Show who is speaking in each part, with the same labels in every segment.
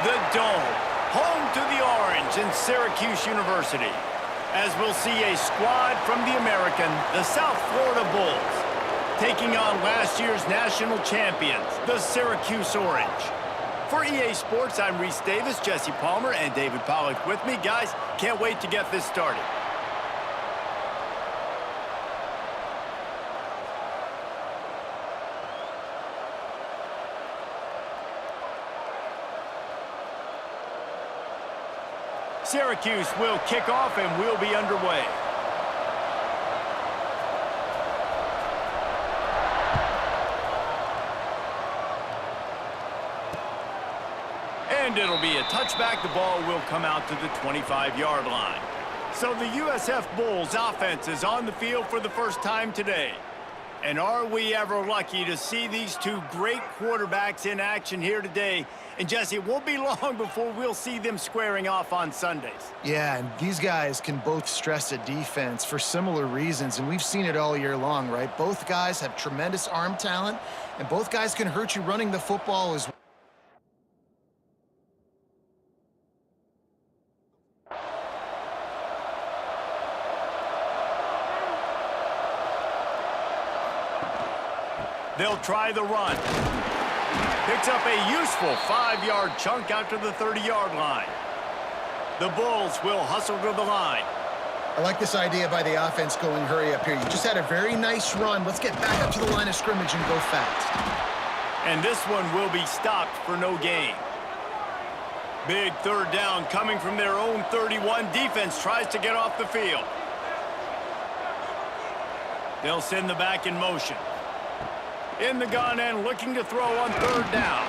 Speaker 1: The Dome, home to the Orange in Syracuse University, as we'll see a squad from the American, the South Florida Bulls, taking on last year's national champions, the Syracuse Orange. For EA Sports, I'm Reese Davis, Jesse Palmer, and David Pollack with me. Guys, can't wait to get this started. Syracuse will kick off and we'll be underway. And it'll be a touchback. The ball will come out to the 25-yard line. So the USF Bulls offense is on the field for the first time today. And are we ever lucky to see these two great quarterbacks in action here today? And Jesse, it won't be long before we'll see them squaring off on Sundays.
Speaker 2: Yeah, and these guys can both stress a defense for similar reasons, and we've seen it all year long, right? Both guys have tremendous arm talent, and both guys can hurt you running the football as well.
Speaker 1: They'll try the run. Picks up a useful 5-yard chunk out to the 30-yard line. The Bulls will hustle to the line.
Speaker 2: I like this idea by the offense going hurry up here. You just had a very nice run. Let's get back up to the line of scrimmage and go fast.
Speaker 1: And this one will be stopped for no gain. Big third down coming from their own 31. Defense tries to get off the field. They'll send the back in motion. In the gun and looking to throw on third down.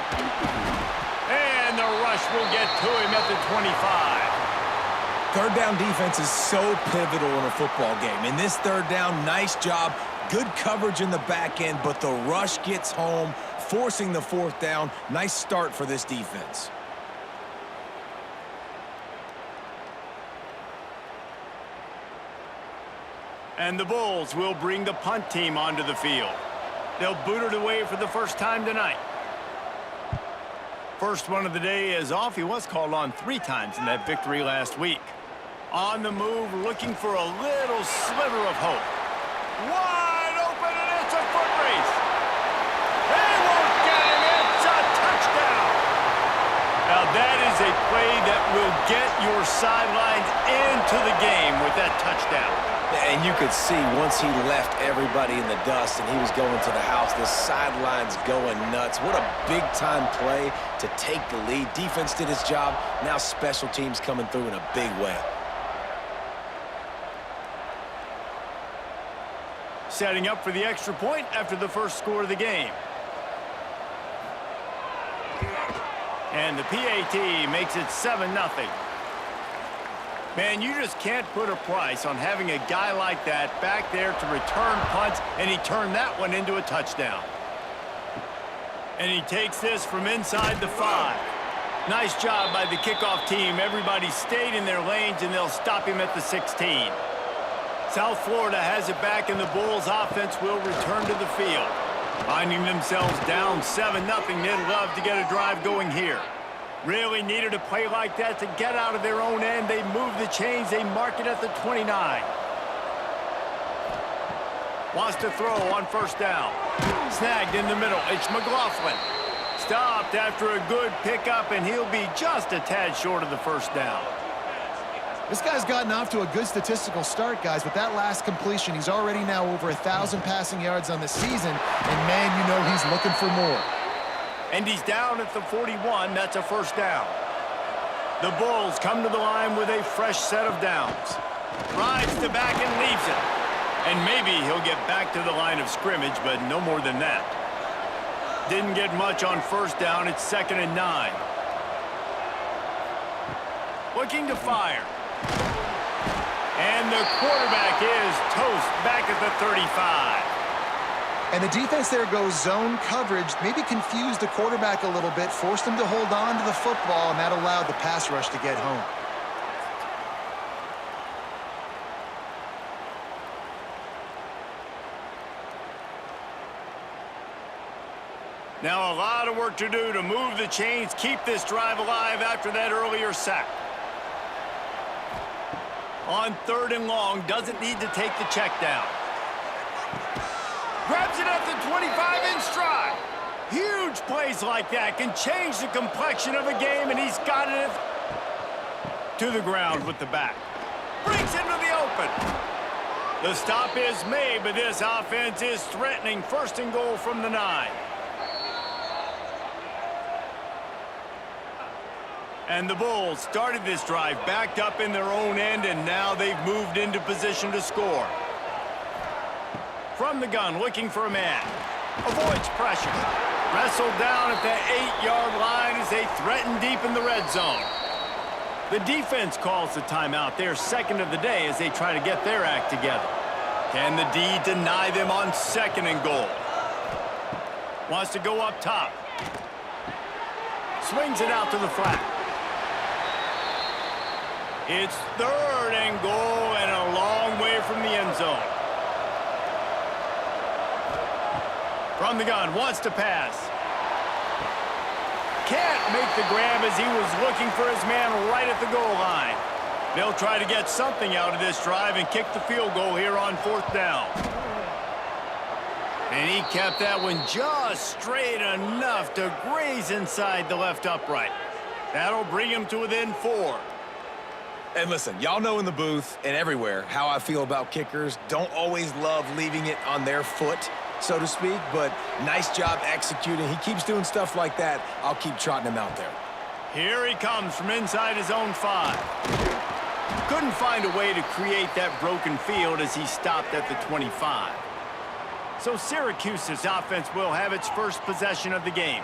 Speaker 1: And the rush will get to him at the 25.
Speaker 3: Third down defense is so pivotal in a football game. In this third down, nice job. Good coverage in the back end, but the rush gets home, forcing the fourth down. Nice start for this defense.
Speaker 1: And the Bulls will bring the punt team onto the field. They'll boot it away for the first time tonight. First one of the day is off. He was called on 3 times in that victory last week. On the move, looking for a little sliver of hope. Wide open, and it's a foot race. They won't get him. It's a touchdown. Now that is a play that will get your sidelines into the game with that touchdown.
Speaker 3: And you could see once he left everybody in the dust and he was going to the house, the sidelines going nuts. What a big-time play to take the lead. Defense did his job. Now special teams coming through in a big way.
Speaker 1: Setting up for the extra point after the first score of the game. And the PAT makes it 7-0. Man, you just can't put a price on having a guy like that back there to return punts, and he turned that one into a touchdown. And he takes this from inside the 5. Nice job by the kickoff team. Everybody stayed in their lanes, and they'll stop him at the 16. South Florida has it back, and the Bulls offense will return to the field. Finding themselves down 7-0, they'd love to get a drive going here. Really needed a play like that to get out of their own end. They move the chains. They mark it at the 29. Wants to throw on first down. Snagged in the middle. It's McLaughlin. Stopped after a good pickup, and he'll be just a tad short of the first down.
Speaker 2: This guy's gotten off to a good statistical start, guys. With that last completion, he's already now over 1,000 passing yards on the season. And, man, you know he's looking for more.
Speaker 1: And he's down at the 41. That's a first down. The Bulls come to the line with a fresh set of downs. Drives the back and leaves it. And maybe he'll get back to the line of scrimmage, but no more than that. Didn't get much on first down. It's 2nd and 9. Looking to fire. And the quarterback is toast back at the 35.
Speaker 2: And the defense there goes zone coverage, maybe confused the quarterback a little bit, forced him to hold on to the football, and that allowed the pass rush to get home.
Speaker 1: Now a lot of work to do to move the chains, keep this drive alive after that earlier sack. On 3rd and long, doesn't need to take the check down. Grabs it at the 25 in stride. Huge plays like that can change the complexion of a game, and he's got it to the ground with the back. Brings into the open. The stop is made, but this offense is threatening 1st and goal from the 9. And the Bulls started this drive backed up in their own end, and now they've moved into position to score. From the gun, looking for a man. Avoids pressure. Wrestled down at the 8-yard line as they threaten deep in the red zone. The defense calls the timeout. They're 2nd of the day as they try to get their act together. Can the D deny them on 2nd and goal? Wants to go up top. Swings it out to the flat. It's 3rd and goal and a long way from the end zone. From the gun, wants to pass. Can't make the grab as he was looking for his man right at the goal line. They'll try to get something out of this drive and kick the field goal here on 4th down. And he kept that one just straight enough to graze inside the left upright. That'll bring him to within 4.
Speaker 3: And listen, y'all know in the booth and everywhere how I feel about kickers. Don't always love leaving it on their foot, so to speak, but nice job executing. He keeps doing stuff like that. I'll keep trotting him out there.
Speaker 1: Here he comes from inside his own 5. Couldn't find a way to create that broken field as he stopped at the 25. So Syracuse's offense will have its first possession of the game.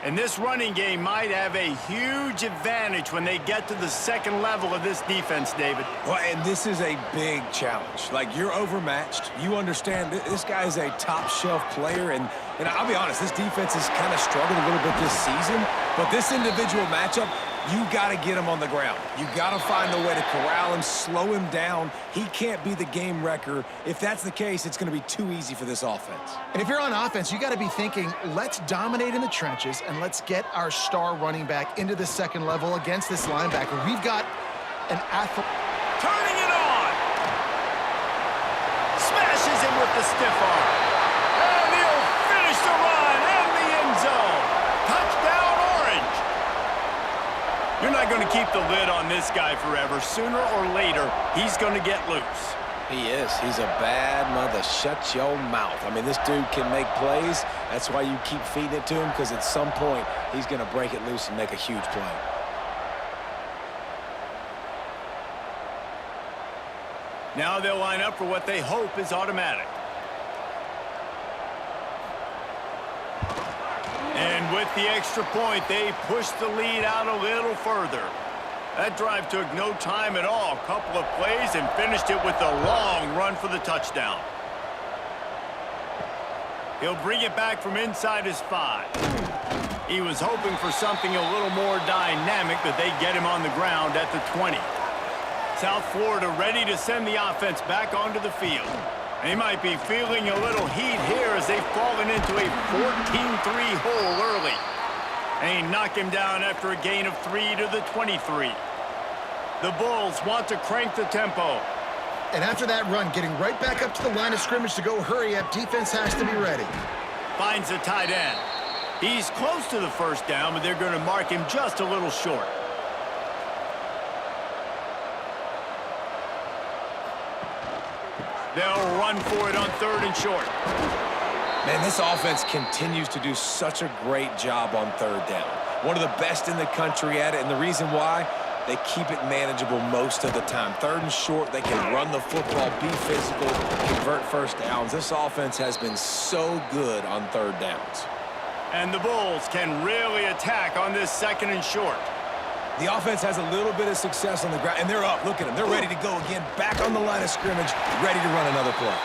Speaker 1: And this running game might have a huge advantage when they get to the 2nd level of this defense, David.
Speaker 3: Well, and this is a big challenge. Like, you're overmatched. You understand this guy is a top-shelf player, and I'll be honest, this defense has kind of struggled a little bit this season, but this individual matchup, you got to get him on the ground. You got to find a way to corral him, slow him down. He can't be the game wrecker. If that's the case, it's going to be too easy for this offense.
Speaker 2: And if you're on offense, you got to be thinking, let's dominate in the trenches and let's get our star running back into the 2nd level against this linebacker. We've got an athlete.
Speaker 1: Turning it on. Smashes him with the stiff arm. And he'll finish the run and the end zone. Touchdown, Orange. You're not going to keep the lid on this guy forever. Sooner or later, he's going to get loose.
Speaker 3: He is. He's a bad mother. Shut your mouth. I mean, this dude can make plays. That's why you keep feeding it to him, because at some point, he's going to break it loose and make a huge play.
Speaker 1: Now they'll line up for what they hope is automatic. And with the extra point, they push the lead out a little further. That drive took no time at all. A couple of plays and finished it with a long run for the touchdown. He'll bring it back from inside his 5. He was hoping for something a little more dynamic, but they get him on the ground at the 20. South Florida ready to send the offense back onto the field. They might be feeling a little heat here as they've fallen into a 14-3 hole early. They knock him down after a gain of 3 to the 23. The Bulls want to crank the tempo.
Speaker 2: And after that run, getting right back up to the line of scrimmage to go hurry up, defense has to be ready.
Speaker 1: Finds the tight end. He's close to the 1st down, but they're going to mark him just a little short. They'll run for it on 3rd and short.
Speaker 3: Man, this offense continues to do such a great job on 3rd down. One of the best in the country at it, and the reason why, they keep it manageable most of the time. 3rd and short, they can run the football, be physical, convert 1st downs. This offense has been so good on 3rd downs.
Speaker 1: And the Bulls can really attack on this 2nd and short.
Speaker 3: The offense has a little bit of success on the ground, and they're up. Look at them. They're ready to go again, back on the line of scrimmage, ready to run another play.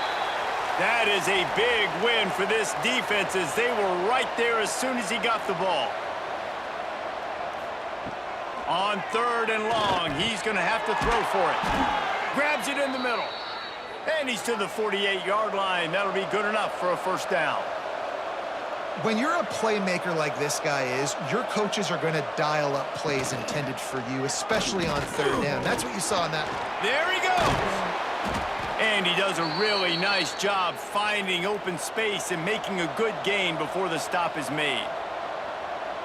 Speaker 1: That is a big win for this defense as they were right there as soon as he got the ball. On 3rd and long, he's going to have to throw for it. Grabs it in the middle. And he's to the 48-yard line. That'll be good enough for a 1st down.
Speaker 2: When you're a playmaker like this guy is, your coaches are going to dial up plays intended for you, especially on third down. That's what you saw in that.
Speaker 1: There he goes. And he does a really nice job finding open space and making a good gain before the stop is made.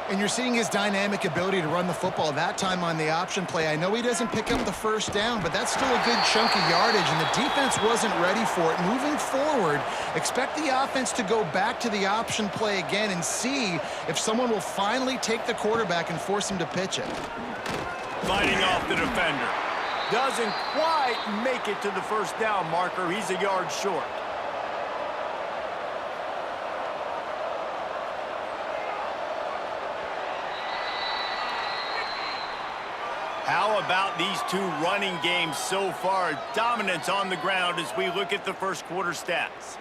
Speaker 2: And you're seeing his dynamic ability to run the football that time on the option play. I know he doesn't pick up the first down, but that's still a good chunk of yardage, and the defense wasn't ready for it. Moving forward, expect the offense to go back to the option play again and see if someone will finally take the quarterback and force him to pitch it.
Speaker 1: Fighting off the defender. Doesn't quite make it to the first down marker. He's a yard short. How about these two running games so far? Dominance on the ground as we look at the first quarter stats.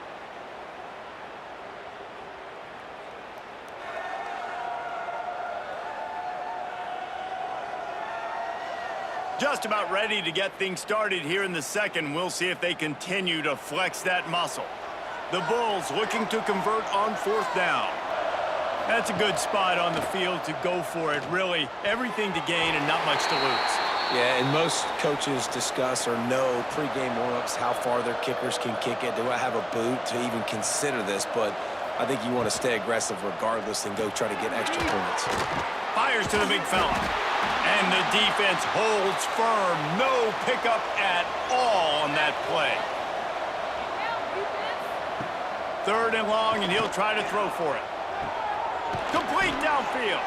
Speaker 1: Just about ready to get things started here in the second. We'll see if they continue to flex that muscle. The Bulls looking to convert on fourth down. That's a good spot on the field to go for it. Really, everything to gain and not much to lose.
Speaker 3: Yeah, and most coaches discuss or know pregame warm-ups how far their kickers can kick it. Do I have a boot to even consider this? But I think you want to stay aggressive regardless and go try to get extra points.
Speaker 1: Fires to the big fella. And the defense holds firm. No pickup at all on that play. Third and long, and he'll try to throw for it. Complete downfield.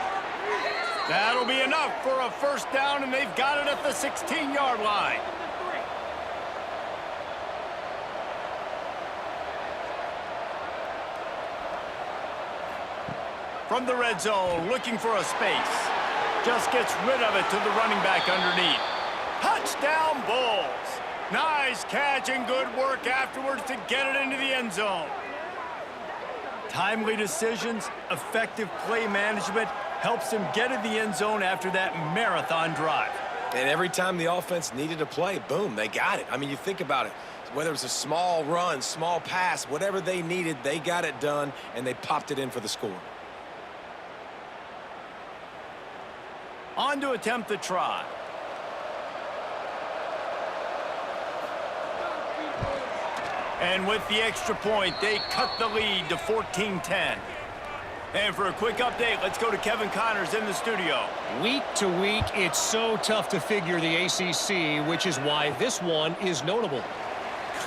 Speaker 1: That'll be enough for a first down, and they've got it at the 16-yard line. From the red zone, looking for a space. Just gets rid of it to the running back underneath. Touchdown, Bulls. Nice catch and good work afterwards to get it into the end zone. Timely decisions, effective play management helps him get in the end zone after that marathon drive.
Speaker 3: And every time the offense needed a play, boom, they got it. I mean, you think about it. Whether it's a small run, small pass, whatever they needed, they got it done, and they popped it in for the score.
Speaker 1: On to attempt the try. And with the extra point, they cut the lead to 14-10. And for a quick update, let's go to Kevin Connors in the studio.
Speaker 4: Week to week, it's so tough to figure the ACC, which is why this one is notable.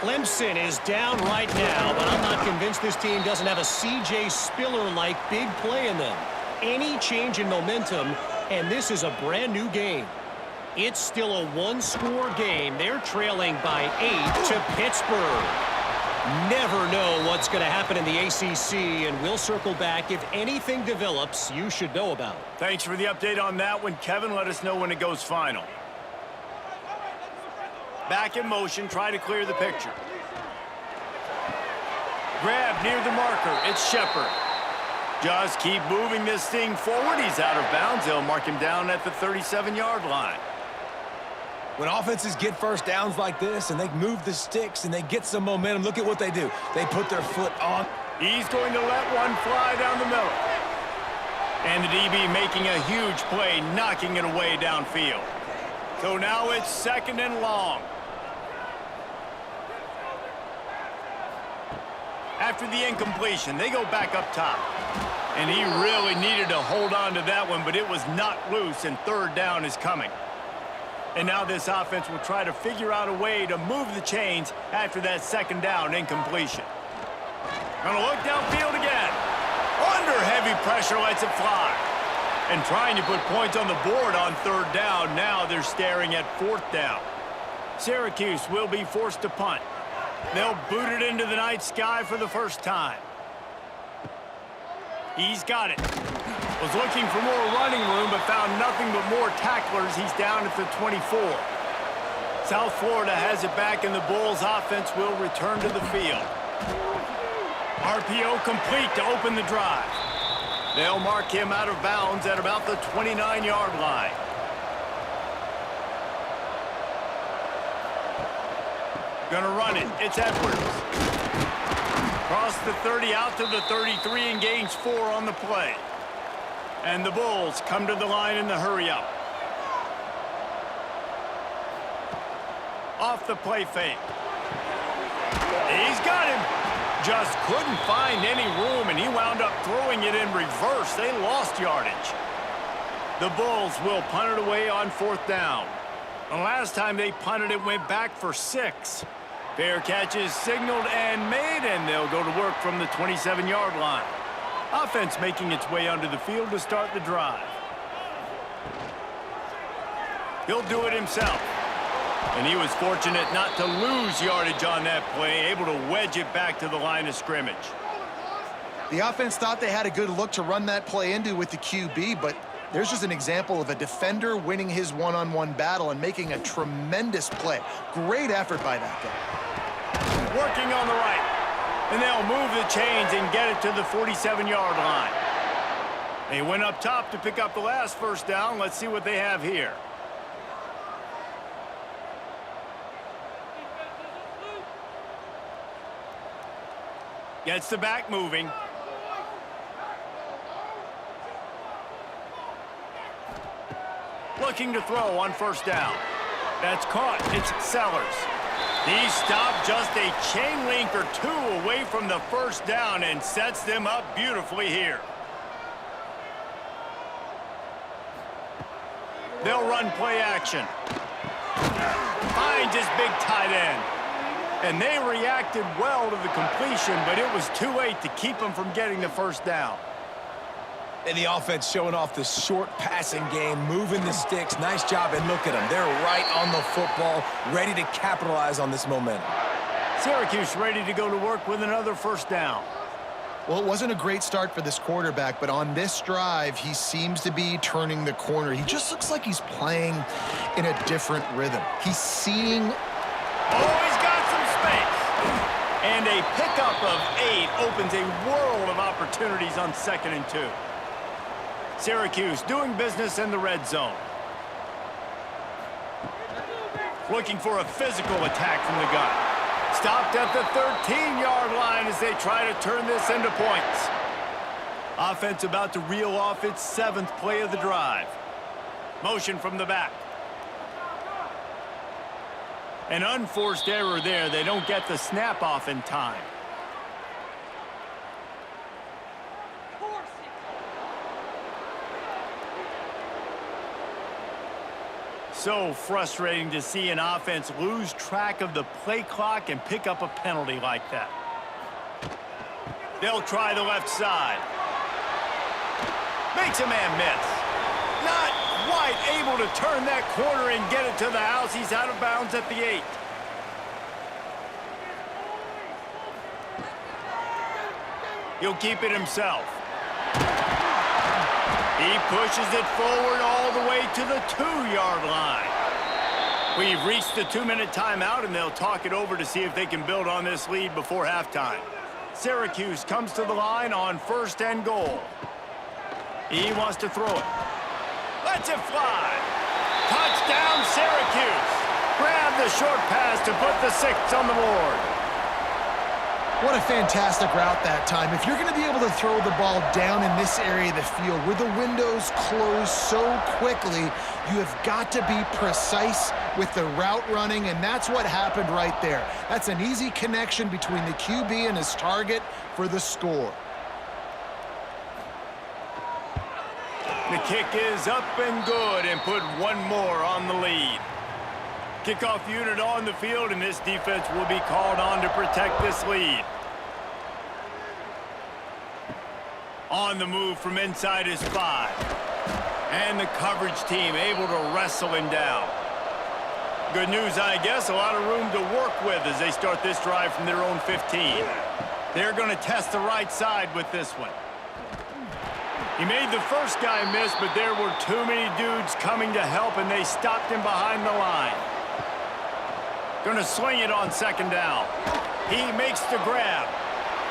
Speaker 4: Clemson is down right now, but I'm not convinced this team doesn't have a C.J. Spiller-like big play in them. Any change in momentum, and this is a brand-new game. It's still a one-score game. They're trailing by 8 to Pittsburgh. Never know what's going to happen in the ACC, and we'll circle back if anything develops you should know about.
Speaker 1: Thanks for the update on that one, Kevin. Let us know when it goes final. Back in motion, try to clear the picture. Grab near the marker. It's Shepard. Just keep moving this thing forward. He's out of bounds. They'll mark him down at the 37-yard line.
Speaker 3: When offenses get first downs like this and they move the sticks and they get some momentum, look at what they do. They put their foot on.
Speaker 1: He's going to let one fly down the middle. And the DB making a huge play, knocking it away downfield. So now it's second and long. After the incompletion, they go back up top. And he really needed to hold on to that one, but it was not loose, and third down is coming. And now this offense will try to figure out a way to move the chains after that second down incompletion. Gonna look downfield again. Under heavy pressure, lets it fly. And trying to put points on the board on third down. Now they're staring at fourth down. Syracuse will be forced to punt. They'll boot it into the night sky for the first time. He's got it. Was looking for more running room, but found nothing but more tacklers. He's down at the 24. South Florida has it back, and the Bulls offense will return to the field. RPO complete to open the drive. They'll mark him out of bounds at about the 29-yard line. Gonna run it. It's Edwards. Across the 30 out to the 33 and gains 4 on the play. And the Bulls come to the line in the hurry-up. Off the play fake. He's got him. Just couldn't find any room, and he wound up throwing it in reverse. They lost yardage. The Bulls will punt it away on 4th down. The last time they punted it went back for 6. Fair catch is signaled and made, and they'll go to work from the 27-yard line. Offense making its way onto the field to start the drive. He'll do it himself. And he was fortunate not to lose yardage on that play, able to wedge it back to the line of scrimmage.
Speaker 2: The offense thought they had a good look to run that play into with the QB, but there's just an example of a defender winning his one-on-one battle and making a tremendous play. Great effort by that guy.
Speaker 1: Working on the right. And they'll move the chains and get it to the 47-yard line. They went up top to pick up the last first down. Let's see what they have here. Gets the back moving. Looking to throw on first down. That's caught. It's Sellers. He stopped just a chain link or 2 away from the first down and sets them up beautifully here. They'll run play action. Finds his big tight end. And they reacted well to the completion, but it was too late to keep them from getting the first down.
Speaker 3: And the offense showing off the short passing game, moving the sticks. Nice job, and look at them. They're right on the football, ready to capitalize on this momentum.
Speaker 1: Syracuse ready to go to work with another first down.
Speaker 2: Well, it wasn't a great start for this quarterback, but on this drive, he seems to be turning the corner. He just looks like he's playing in a different rhythm. He's seeing...
Speaker 1: Oh, he's got some space. And a pickup of 8 opens a world of opportunities on 2nd and 2. Syracuse doing business in the red zone. Looking for a physical attack from the gun. Stopped at the 13-yard line as they try to turn this into points. Offense about to reel off its 7th play of the drive. Motion from the back. An unforced error there. They don't get the snap off in time. So frustrating to see an offense lose track of the play clock and pick up a penalty like that. They'll try the left side. Makes a man miss. Not quite able to turn that corner and get it to the house. He's out of bounds at the 8. He'll keep it himself. He pushes it forward all the way to the 2-yard line. We've reached the 2-minute timeout, and they'll talk it over to see if they can build on this lead before halftime. Syracuse comes to the line on 1st and goal. He wants to throw it. Lets it fly. Touchdown, Syracuse. Grab the short pass to put the 6 on the board.
Speaker 2: What a fantastic route that time. If you're going to be able to throw the ball down in this area of the field where the windows close so quickly, you have got to be precise with the route running, and that's what happened right there. That's an easy connection between the QB and his target for the score.
Speaker 1: The kick is up and good and put 1 more on the lead. Kickoff unit on the field, and this defense will be called on to protect this lead. On the move from inside is 5. And the coverage team able to wrestle him down. Good news, I guess, a lot of room to work with as they start this drive from their own 15. They're going to test the right side with this one. He made the first guy miss, but there were too many dudes coming to help, and they stopped him behind the line. Going to swing it on 2nd down. He makes the grab.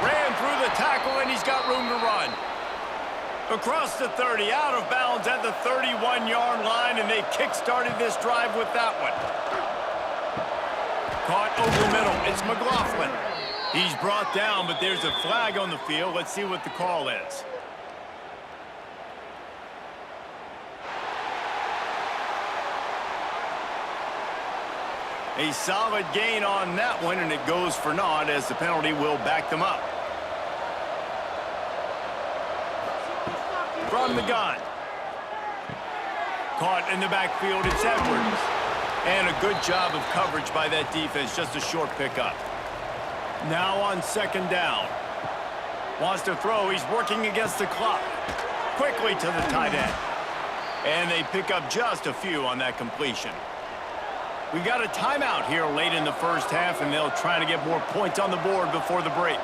Speaker 1: Ran through the tackle, and he's got room to run. Across the 30, out of bounds at the 31-yard line, and they kick-started this drive with that one. Caught over middle. It's McLaughlin. He's brought down, but there's a flag on the field. Let's see what the call is. A solid gain on that one, and it goes for naught as the penalty will back them up. From the gun. Caught in the backfield, it's Edwards. And a good job of coverage by that defense, just a short pickup. Now on second down. Wants to throw, he's working against the clock. Quickly to the tight end. And they pick up just a few on that completion. We got a timeout here late in the first half, and they'll try to get more points on the board before the break.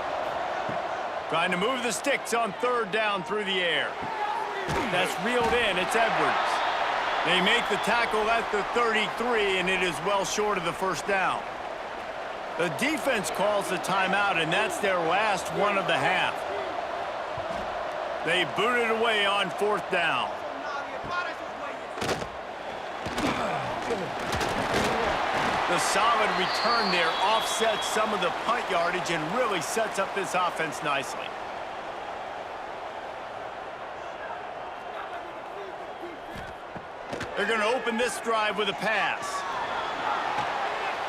Speaker 1: Trying to move the sticks on third down through the air. That's reeled in, it's Edwards. They make the tackle at the 33, and it is well short of the first down. The defense calls the timeout, and that's their last one of the half. They boot it away on fourth down. The solid return there offsets some of the punt yardage and really sets up this offense nicely. They're going to open this drive with a pass.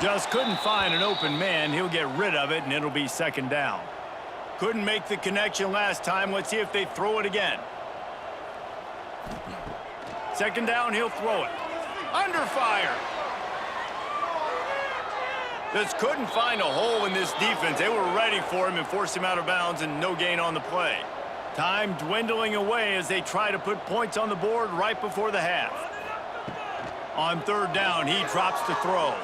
Speaker 1: Just couldn't find an open man. He'll get rid of it, and it'll be second down. Couldn't make the connection last time. Let's see if they throw it again. Second down, he'll throw it. Under fire. Just couldn't find a hole in this defense. They were ready for him and forced him out of bounds, and no gain on the play. Time dwindling away as they try to put points on the board right before the half. On third down, he drops to throw.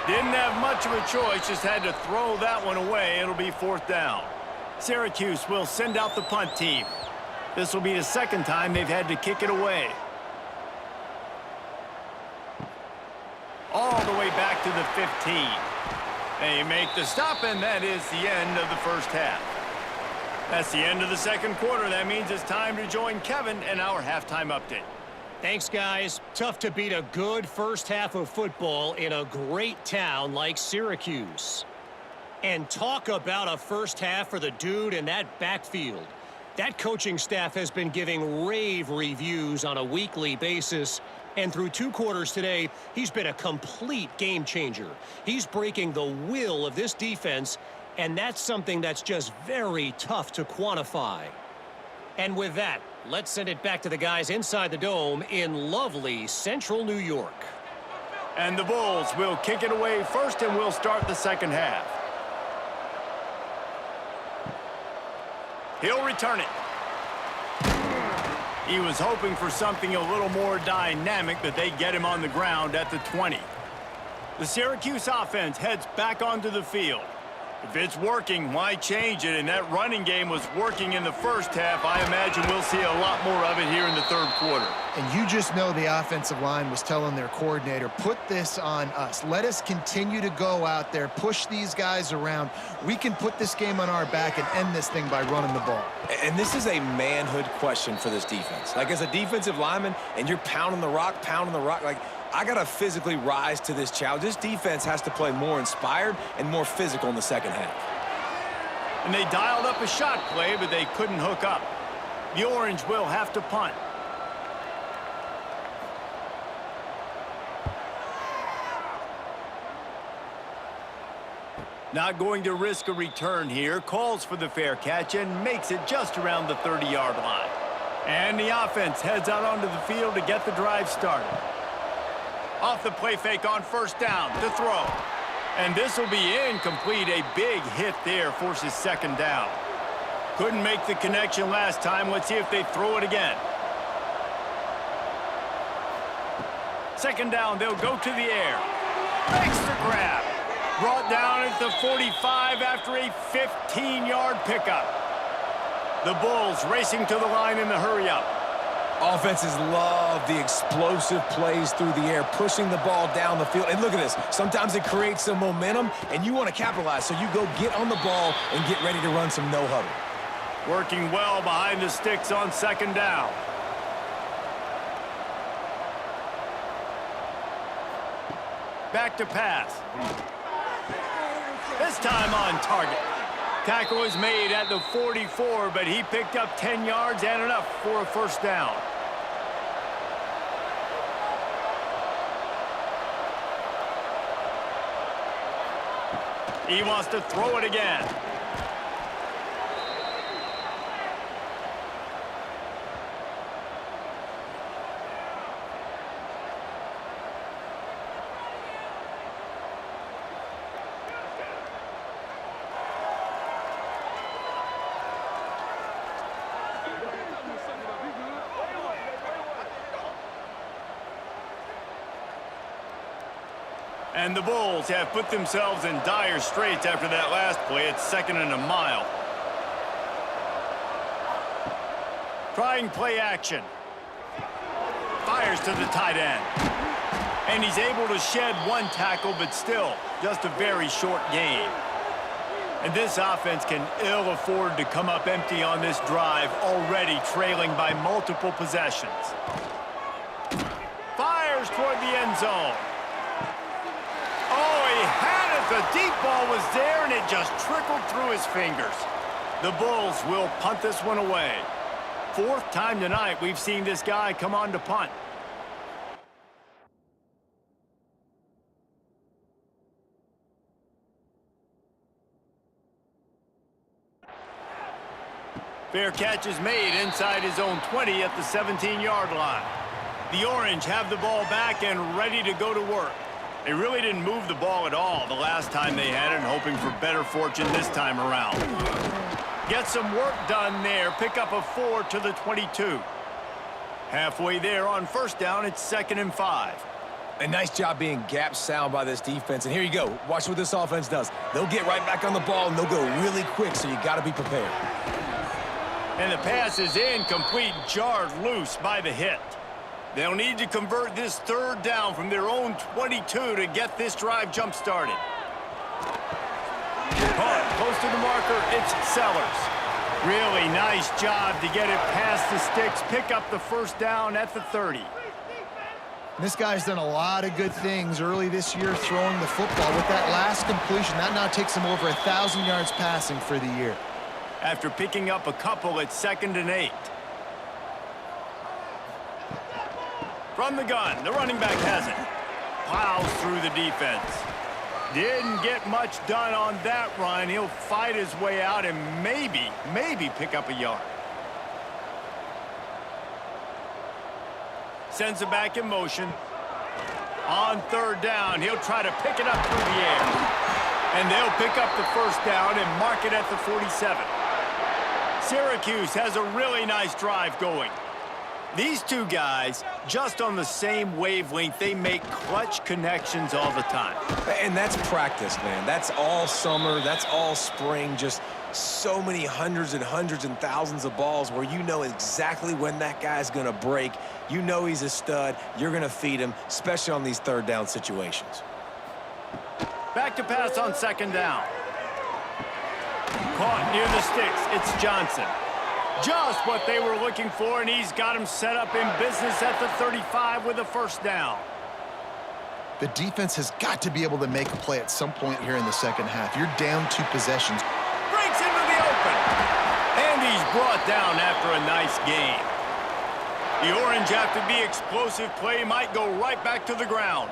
Speaker 1: Didn't have much of a choice, just had to throw that one away. It'll be fourth down. Syracuse will send out the punt team. This will be the second time they've had to kick it away. All the way back to the 15. They make the stop, and that is the end of the first half. That's the end of the second quarter. That means it's time to join Kevin and our halftime update.
Speaker 4: Thanks, guys. Tough to beat a good first half of football in a great town like Syracuse. And talk about a first half for the dude in that backfield. That coaching staff has been giving rave reviews on a weekly basis. And through 2 quarters today, he's been a complete game changer. He's breaking the will of this defense, and that's something that's just very tough to quantify. And with that, let's send it back to the guys inside the dome in lovely central New York.
Speaker 1: And the Bulls will kick it away first, and we'll start the second half. He'll return it. He was hoping for something a little more dynamic, but they get him on the ground at the 20. The Syracuse offense heads back onto the field. If it's working, why change it? And that running game was working in the first half. I imagine we'll see a lot more of it here in the third quarter.
Speaker 2: And you just know the offensive line was telling their coordinator, put this on us. Let us continue to go out there, push these guys around. We can put this game on our back and end this thing by running the ball.
Speaker 3: And this is a manhood question for this defense. Like, as a defensive lineman, and you're pounding the rock, like, I got to physically rise to this challenge. This defense has to play more inspired and more physical in the second half.
Speaker 1: And they dialed up a shot play, but they couldn't hook up. The Orange will have to punt. Not going to risk a return here. Calls for the fair catch and makes it just around the 30-yard line. And the offense heads out onto the field to get the drive started. Off the play fake on first down to throw. And this will be incomplete. A big hit there forces second down. Couldn't make the connection last time. Let's see if they throw it again. Second down, they'll go to the air. Makes the grab. Brought down at the 45 after a 15-yard pickup. The Bulls racing to the line in the hurry-up.
Speaker 3: Offenses love the explosive plays through the air, pushing the ball down the field. And look at this. Sometimes it creates some momentum, and you want to capitalize. So you go get on the ball and get ready to run some no-huddle.
Speaker 1: Working well behind the sticks on second down. Back to pass. This this time on target. Tackle was made at the 44, but he picked up 10 yards and enough for a first down. He wants to throw it again. And the Bulls have put themselves in dire straits after that last play. It's 2nd and a mile. Trying play action. Fires to the tight end. And he's able to shed one tackle, but still just a very short gain. And this offense can ill afford to come up empty on this drive, already trailing by multiple possessions. Fires toward the end zone. Oh, he had it. The deep ball was there, and it just trickled through his fingers. The Bulls will punt this one away. 4th time tonight we've seen this guy come on to punt. Fair catch is made inside his own 20 at the 17-yard line. The Orange have the ball back and ready to go to work. They really didn't move the ball at all the last time they had it, and hoping for better fortune this time around. Get some work done there. Pick up a 4 to the 22. Halfway there on first down, it's 2nd and 5.
Speaker 3: A nice job being gap sound by this defense. And here you go. Watch what this offense does. They'll get right back on the ball, and they'll go really quick, so you got to be prepared.
Speaker 1: And the pass is incomplete, jarred loose by the hit. They'll need to convert this 3rd down from their own 22 to get this drive jump-started. Caught close to the marker, it's Sellers. Really nice job to get it past the sticks, pick up the first down at the 30.
Speaker 2: This guy's done a lot of good things early this year throwing the football. With that last completion, that now takes him over 1,000 yards passing for the year.
Speaker 1: After picking up a couple, it's 2nd and 8. From the gun, the running back has it. Plows through the defense. Didn't get much done on that run. He'll fight his way out and maybe pick up a yard. Sends it back in motion. On 3rd down, he'll try to pick it up through the air. And they'll pick up the first down and mark it at the 47. Syracuse has a really nice drive going. These two guys, just on the same wavelength, they make clutch connections all the time.
Speaker 3: And that's practice, man. That's all summer. That's all spring. Just so many hundreds and thousands of balls where you know exactly when that guy's going to break. You know he's a stud. You're going to feed him, especially on these 3rd down situations.
Speaker 1: Back to pass on 2nd down. Caught near the sticks. It's Johnson. Just what they were looking for, and he's got him set up in business at the 35 with a first down.
Speaker 2: The defense has got to be able to make a play at some point here in the second half. You're down 2 possessions.
Speaker 1: Breaks into the open. And he's brought down after a nice gain. The Orange, after the explosive play, might go right back to the ground.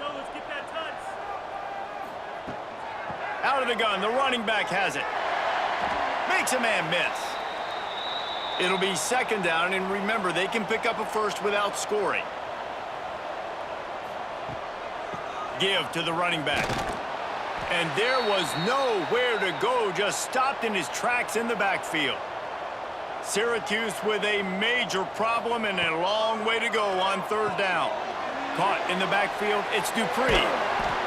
Speaker 5: Let's get that touch.
Speaker 1: Out of the gun, the running back has it. Makes a man miss. It'll be 2nd down, and remember, they can pick up a first without scoring. Give to the running back. And there was nowhere to go, just stopped in his tracks in the backfield. Syracuse with a major problem and a long way to go on 3rd down. Caught in the backfield, it's Dupree.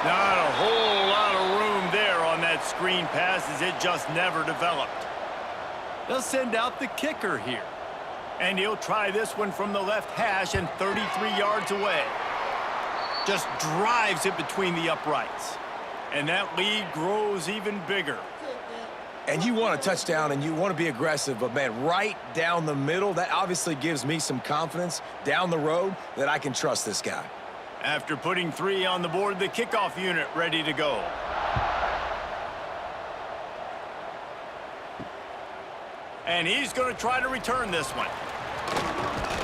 Speaker 1: Not a whole lot of room there on that screen pass, as it just never developed. They'll send out the kicker here. And he'll try this one from the left hash and 33 yards away. Just drives it between the uprights. And that lead grows even bigger.
Speaker 3: And you want a touchdown and you want to be aggressive, but man, right down the middle, that obviously gives me some confidence down the road that I can trust this guy.
Speaker 1: After putting 3 on the board, the kickoff unit ready to go. And he's going to try to return this one.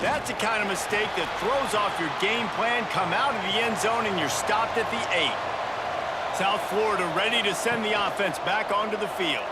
Speaker 1: That's the kind of mistake that throws off your game plan. Come out of the end zone and you're stopped at the 8. South Florida ready to send the offense back onto the field.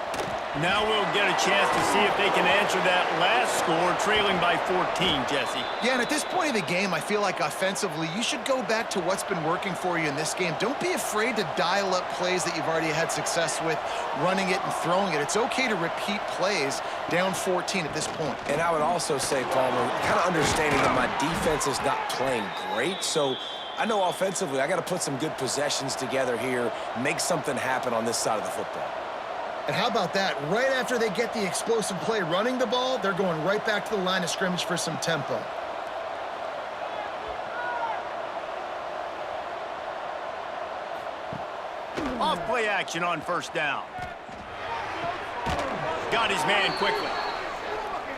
Speaker 1: Now we'll get a chance to see if they can answer that last score, trailing by 14, Jesse.
Speaker 2: Yeah, and at this point of the game, I feel like offensively, you should go back to what's been working for you in this game. Don't be afraid to dial up plays that you've already had success with, running it and throwing it. It's okay to repeat plays down 14 at this point.
Speaker 3: And I would also say, Palmer, kind of understanding that my defense is not playing great, so I know offensively I got to put some good possessions together here, make something happen on this side of the football.
Speaker 2: And how about that? Right after they get the explosive play running the ball, they're going right back to the line of scrimmage for some tempo.
Speaker 1: Off play action on first down. Got his man quickly.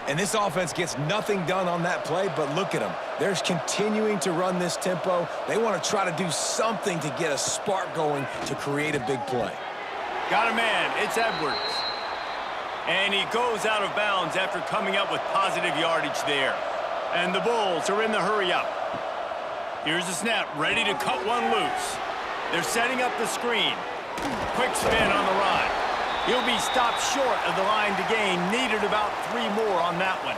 Speaker 3: And this offense gets nothing done on that play, but look at them. They're continuing to run this tempo. They want to try to do something to get a spark going to create a big play.
Speaker 1: Got a man. It's Edwards. And he goes out of bounds after coming up with positive yardage there. And the Bulls are in the hurry up. Here's the snap, ready to cut one loose. They're setting up the screen. Quick spin on the run. He'll be stopped short of the line to gain. Needed about 3 more on that one.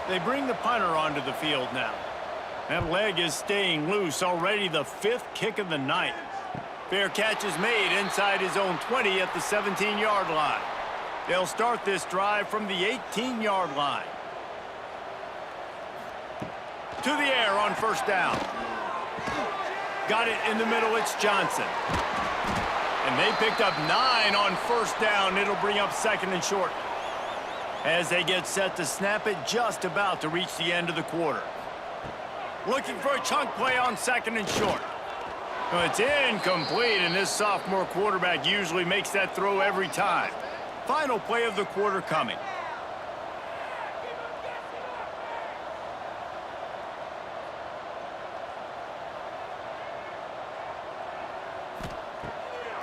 Speaker 1: They bring the punter onto the field now. That leg is staying loose. Already the 5th kick of the night. Fair catch is made inside his own 20 at the 17-yard line. They'll start this drive from the 18-yard line. To the air on first down. Got it in the middle, it's Johnson. And they picked up 9 on first down. It'll bring up 2nd and short. As they get set to snap it, just about to reach the end of the quarter. Looking for a chunk play on 2nd and short. Well, it's incomplete, and this sophomore quarterback usually makes that throw every time. Final play of the quarter coming.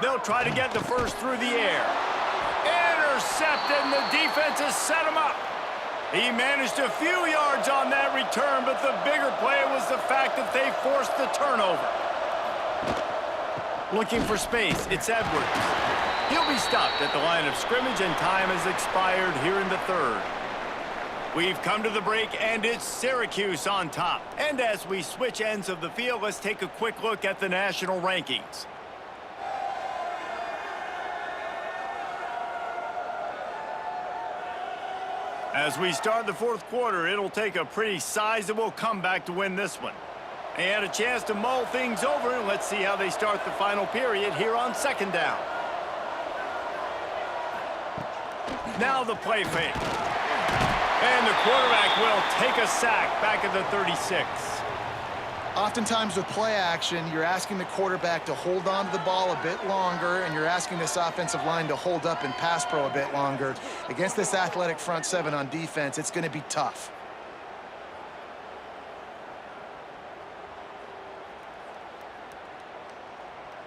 Speaker 1: They'll try to get the first through the air. Intercepted, and the defense has set him up. He managed a few yards on that return, but the bigger play was the fact that they forced the turnover. Looking for space, it's Edwards. He'll be stopped at the line of scrimmage, and time has expired here in the 3rd. We've come to the break, and it's Syracuse on top. And as we switch ends of the field, let's take a quick look at the national rankings. As we start the 4th quarter, it'll take a pretty sizable comeback to win this one. They had a chance to mull things over, and let's see how they start the final period here on 2nd down. Now the play fake. And the quarterback will take a sack back at the 36.
Speaker 2: Oftentimes with play action, you're asking the quarterback to hold on to the ball a bit longer, and you're asking this offensive line to hold up in pass pro a bit longer. Against this athletic front 7 on defense, it's going to be tough.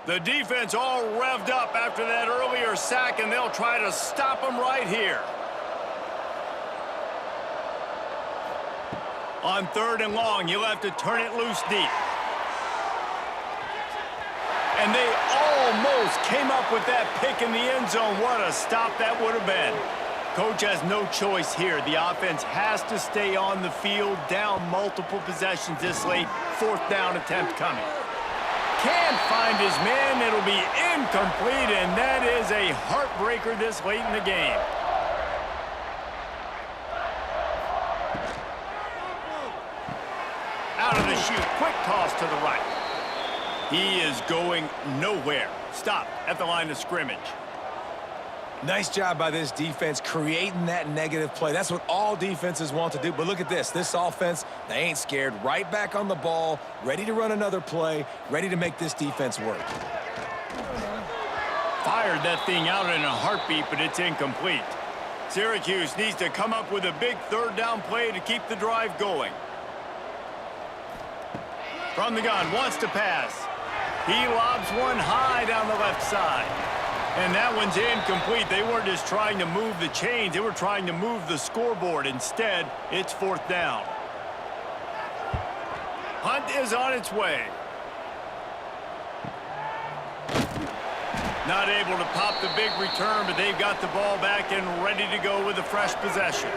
Speaker 1: The defense all revved up after that earlier sack, and they'll try to stop him right here. On 3rd and long, you'll have to turn it loose deep. And they almost came up with that pick in the end zone. What a stop that would have been. Coach has no choice here. The offense has to stay on the field, down multiple possessions this late. 4th down attempt coming. Can't find his man. It'll be incomplete, and that is a heartbreaker this late in the game. Out of the chute, quick toss to the right. He is going nowhere. Stopped at the line of scrimmage.
Speaker 3: Nice job by this defense creating that negative play. That's what all defenses want to do. But look at this. This offense, they ain't scared. Right back on the ball, ready to run another play, ready to make this defense work.
Speaker 1: Fired that thing out in a heartbeat, but it's incomplete. Syracuse needs to come up with a big 3rd down play to keep the drive going. From the gun, wants to pass. He lobs one high down the left side. And that one's incomplete. They weren't just trying to move the chains. They were trying to move the scoreboard. Instead, it's 4th down. Hunt is on its way. Not able to pop the big return, but they've got the ball back and ready to go with a fresh possession.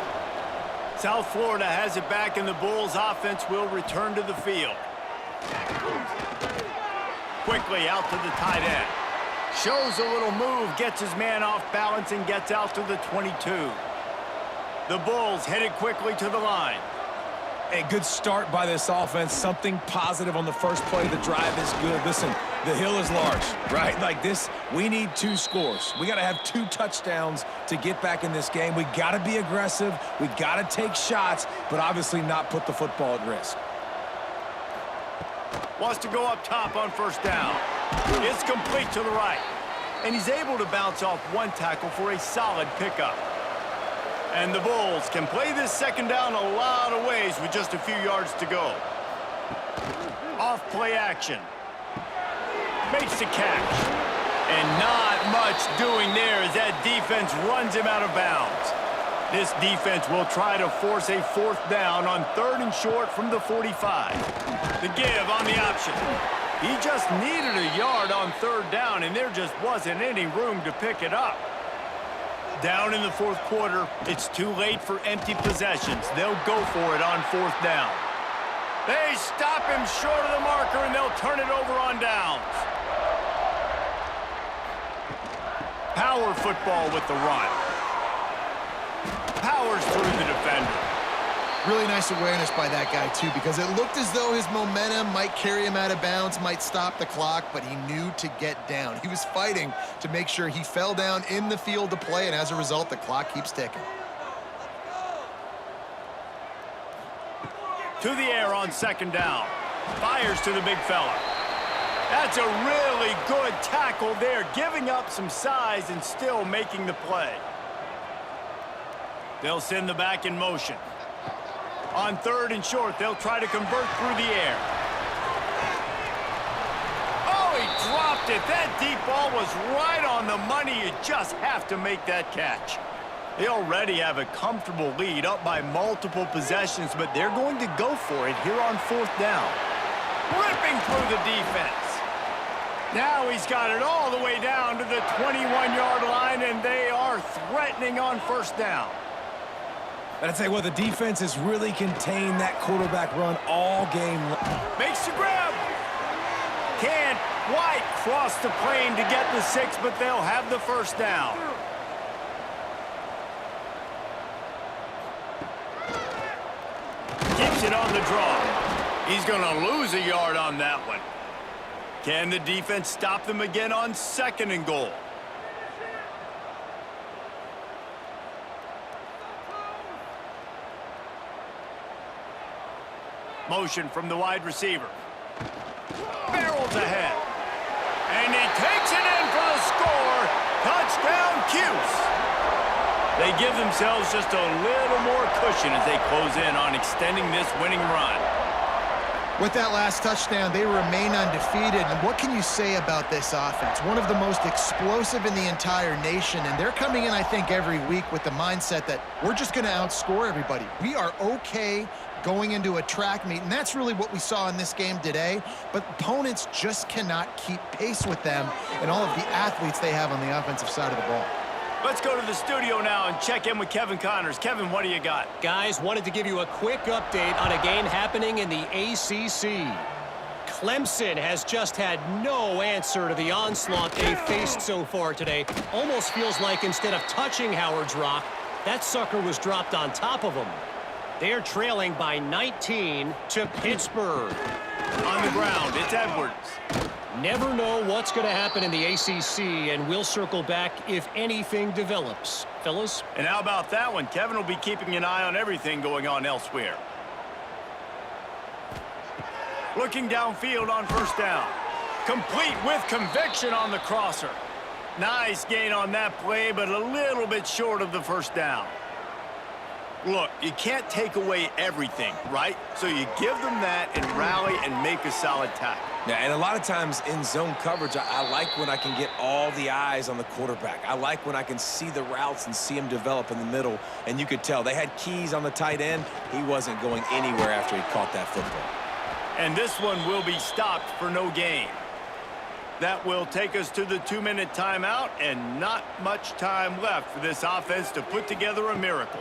Speaker 1: South Florida has it back, and the Bulls offense will return to the field. Quickly out to the tight end. Shows a little move, gets his man off balance, and gets out to the 22. The Bulls headed quickly to the line.
Speaker 3: A good start by this offense. Something positive on the first play. The drive is good. Listen, the hill is large, right? Like this, we need 2 scores. We got to have 2 touchdowns to get back in this game. We got to be aggressive. We got to take shots, but obviously not put the football at risk.
Speaker 1: Wants to go up top on 1st down. It's complete to the right. And he's able to bounce off one tackle for a solid pickup. And the Bulls can play this 2nd down a lot of ways with just a few yards to go. Off play action. Makes the catch. And not much doing there as that defense runs him out of bounds. This defense will try to force a 4th down on 3rd and short from the 45. The give on the option. He just needed a yard on 3rd down, and there just wasn't any room to pick it up. Down in the 4th quarter, it's too late for empty possessions. They'll go for it on 4th down. They stop him short of the marker, and they'll turn it over on downs. Power football with the run. Powers through the defender.
Speaker 2: Really nice awareness by that guy, too, because it looked as though his momentum might carry him out of bounds, might stop the clock, but he knew to get down. He was fighting to make sure he fell down in the field to play, and as a result, the clock keeps ticking.
Speaker 1: To the air on 2nd down. Fires to the big fella. That's a really good tackle there, giving up some size and still making the play. They'll send the back in motion. On 3rd and short, they'll try to convert through the air. Oh, he dropped it. That deep ball was right on the money. You just have to make that catch. They already have a comfortable lead, up by multiple possessions, but they're going to go for it here on 4th down. Ripping through the defense. Now he's got it all the way down to the 21-yard line, and they are threatening on 1st down.
Speaker 3: But I'd say, well, the defense has really contained that quarterback run all game.
Speaker 1: Makes the grab. Can't quite cross the plane to get the 6, but they'll have the 1st down. Keeps it on the draw. He's going to lose a yard on that one. Can the defense stop them again on 2nd and goal? Motion from the wide receiver. Barrels ahead. And he takes it in for the score. Touchdown, Cuse. They give themselves just a little more cushion as they close in on extending this winning run.
Speaker 2: With that last touchdown, they remain undefeated. And what can you say about this offense? One of the most explosive in the entire nation. And they're coming in, I think, every week with the mindset that we're just going to outscore everybody. We are okay going into a track meet, and that's really what we saw in this game today. But opponents just cannot keep pace with them and all of the athletes they have on the offensive side of the ball.
Speaker 1: Let's go to the studio now and check in with Kevin Connors. Kevin, what do you got?
Speaker 4: Guys, wanted to give you a quick update on a game happening in the ACC. Clemson has just had no answer to the onslaught they faced so far today. Almost feels like instead of touching Howard's Rock, that sucker was dropped on top of him. They're trailing by 19 to Pittsburgh.
Speaker 1: On the ground, it's Edwards.
Speaker 4: Never know what's going to happen in the ACC, and we'll circle back if anything develops. Fellas?
Speaker 1: And how about that one? Kevin will be keeping an eye on everything going on elsewhere. Looking downfield on 1st down. Complete with conviction on the crosser. Nice gain on that play, but a little bit short of the 1st down. Look, you can't take away everything, right? So you give them that and rally and make a solid tackle.
Speaker 3: Yeah, and a lot of times in zone coverage, I like when I can get all the eyes on the quarterback. I like when I can see the routes and see him develop in the middle. And you could tell they had keys on the tight end. He wasn't going anywhere after he caught that football.
Speaker 1: And this one will be stopped for no gain. That will take us to the 2-minute timeout, and not much time left for this offense to put together a miracle.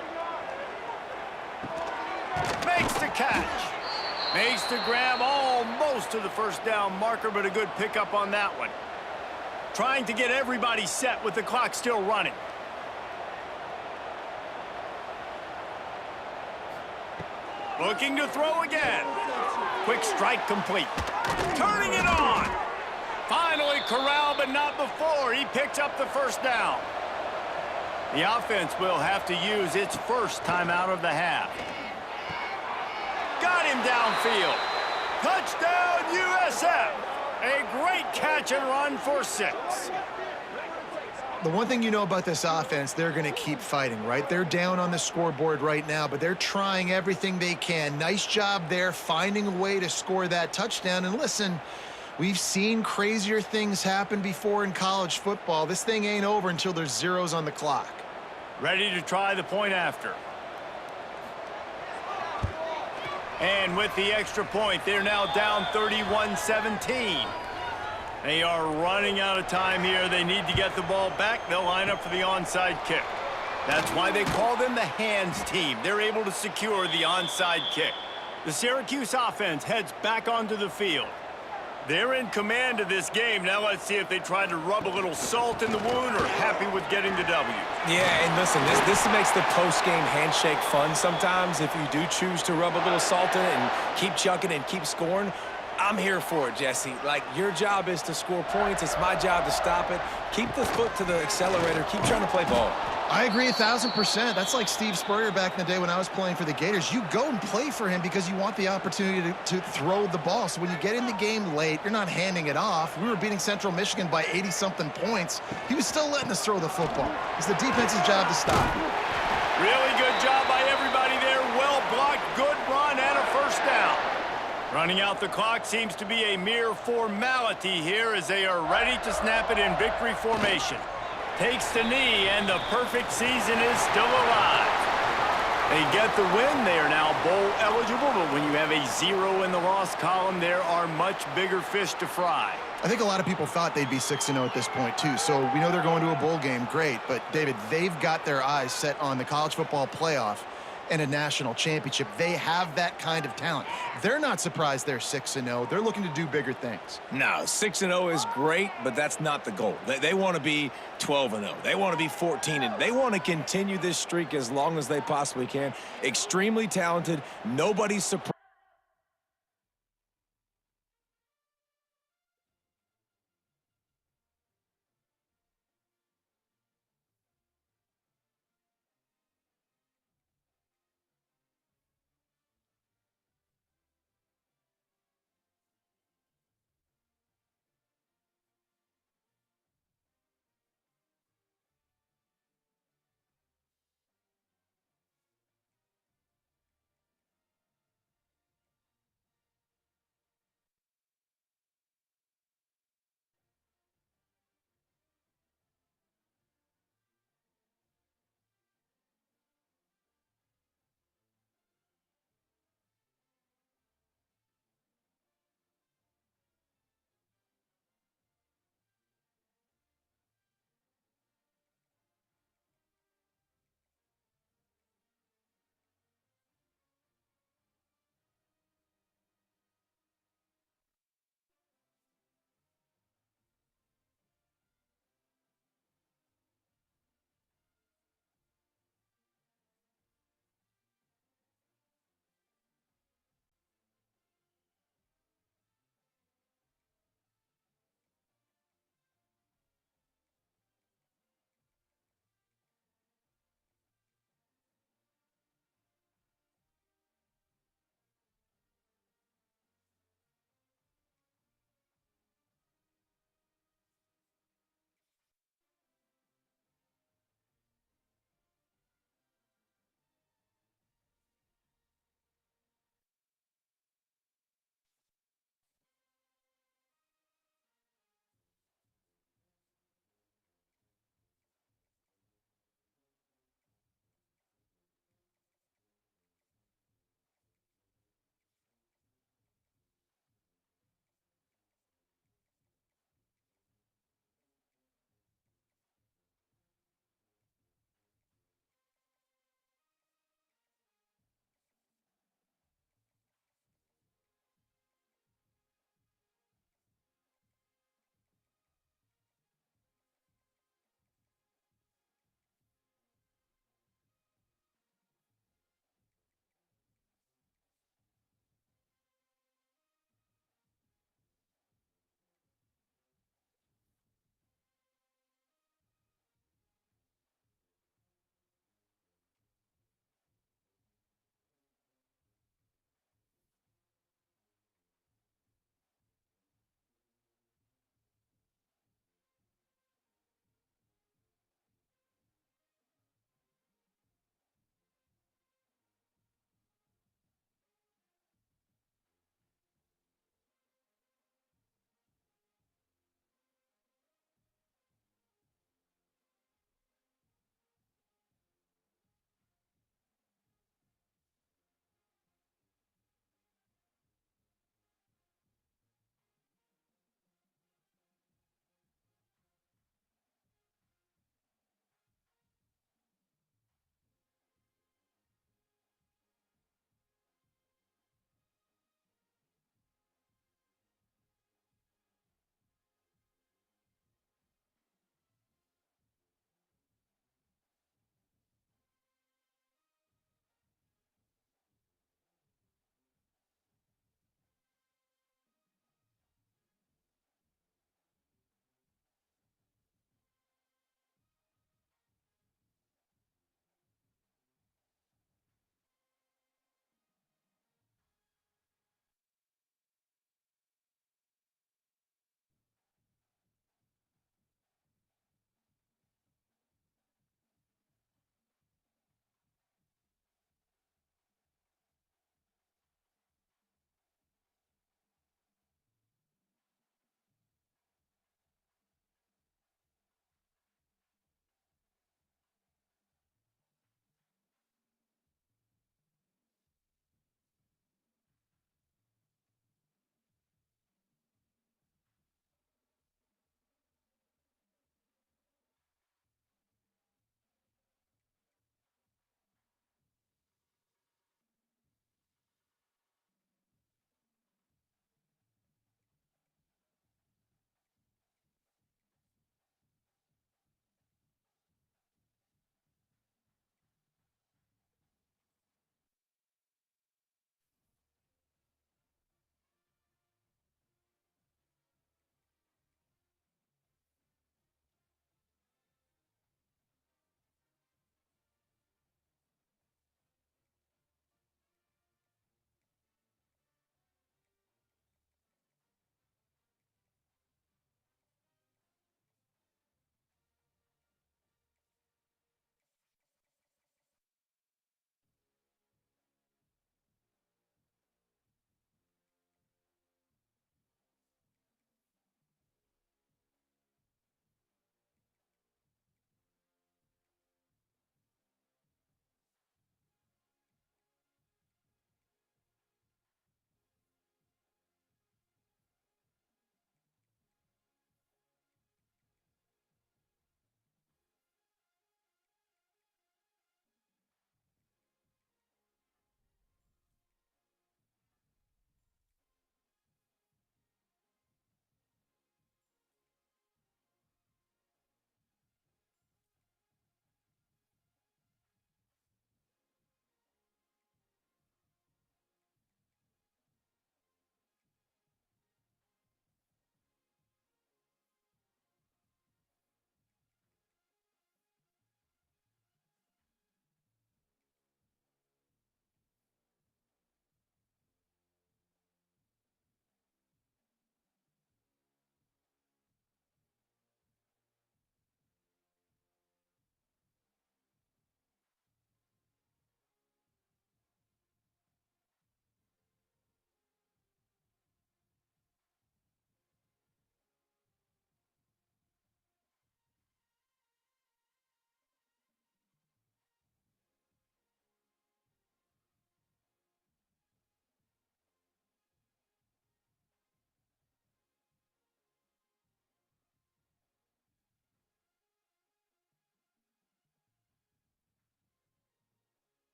Speaker 1: Makes the catch. Makes the grab almost to the first down marker, but a good pickup on that one. Trying to get everybody set with the clock still running. Looking to throw again. Quick strike complete. Turning it on. Finally corralled, but not before. He picks up the first down. The offense will have to use its first timeout of the half. Got him downfield. Touchdown, USF. A great catch and run for 6.
Speaker 2: The one thing you know about this offense, they're going to keep fighting, right? They're down on the scoreboard right now, but they're trying everything they can. Nice job there, finding a way to score that touchdown. And listen, we've seen crazier things happen before in college football. This thing ain't over until there's zeros on the clock.
Speaker 1: Ready to try the point after. And with the extra point, they're now down 31-17. They are running out of time here. They need to get the ball back. They'll line up for the onside kick. That's why they call them the hands team. They're able to secure the onside kick. The Syracuse offense heads back onto the field. They're in command of this game. Now let's see if they try to rub a little salt in the wound or happy with getting the W.
Speaker 3: Yeah, and listen, this makes the post-game handshake fun sometimes if you do choose to rub a little salt in it and keep chucking and keep scoring. I'm here for it, Jesse. Like, your job is to score points. It's my job to stop it. Keep the foot to the accelerator. Keep trying to play ball.
Speaker 2: I agree 1,000%. That's like Steve Spurrier back in the day when I was playing for the Gators. You go and play for him because you want the opportunity to throw the ball. So when you get in the game late, you're not handing it off. We were beating Central Michigan by 80-something points. He was still letting us throw the football. It's the defense's job to stop.
Speaker 1: Really good job by everybody there. Well blocked, good run, and a first down. Running out the clock seems to be a mere formality here as they are ready to snap it in victory formation. Takes the knee, and the perfect season is still alive. They get the win. They are now bowl eligible, but when you have a 0 in the loss column, there are much bigger fish to fry.
Speaker 2: I think a lot of people thought they'd be 6-0 at this point, too. So we know they're going to a bowl game. Great. But, David, they've got their eyes set on the college football playoff and a national championship. They have that kind of talent. They're not surprised they're 6-0. They're looking to do bigger things.
Speaker 3: No, 6-0 is great, but that's not the goal. They want to be 12-0. They want to be 14-0. They want to continue this streak as long as they possibly can. Extremely talented. Nobody's surprised.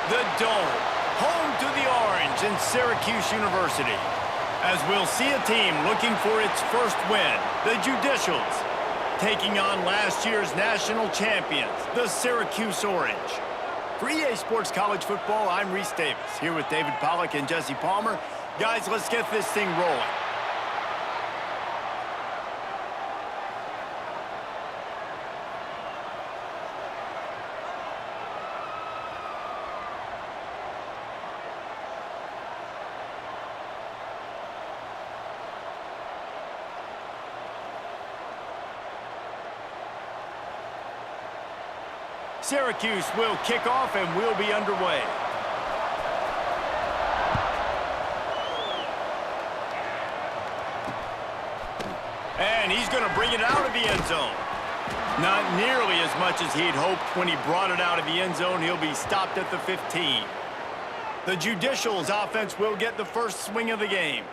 Speaker 1: The Dome, home to the Orange in Syracuse University. As we'll see a team looking for its first win, the Judicials, taking on last year's national champions, the Syracuse Orange. For EA Sports College Football, I'm Reese Davis, here with David Pollack and Jesse Palmer. Guys, let's get this thing rolling. Syracuse will kick off and we'll be underway. And he's going to bring it out of the end zone. Not nearly as much as he'd hoped when he brought it out of the end zone. He'll be stopped at the 15. The Judicials offense will get the first swing of the game.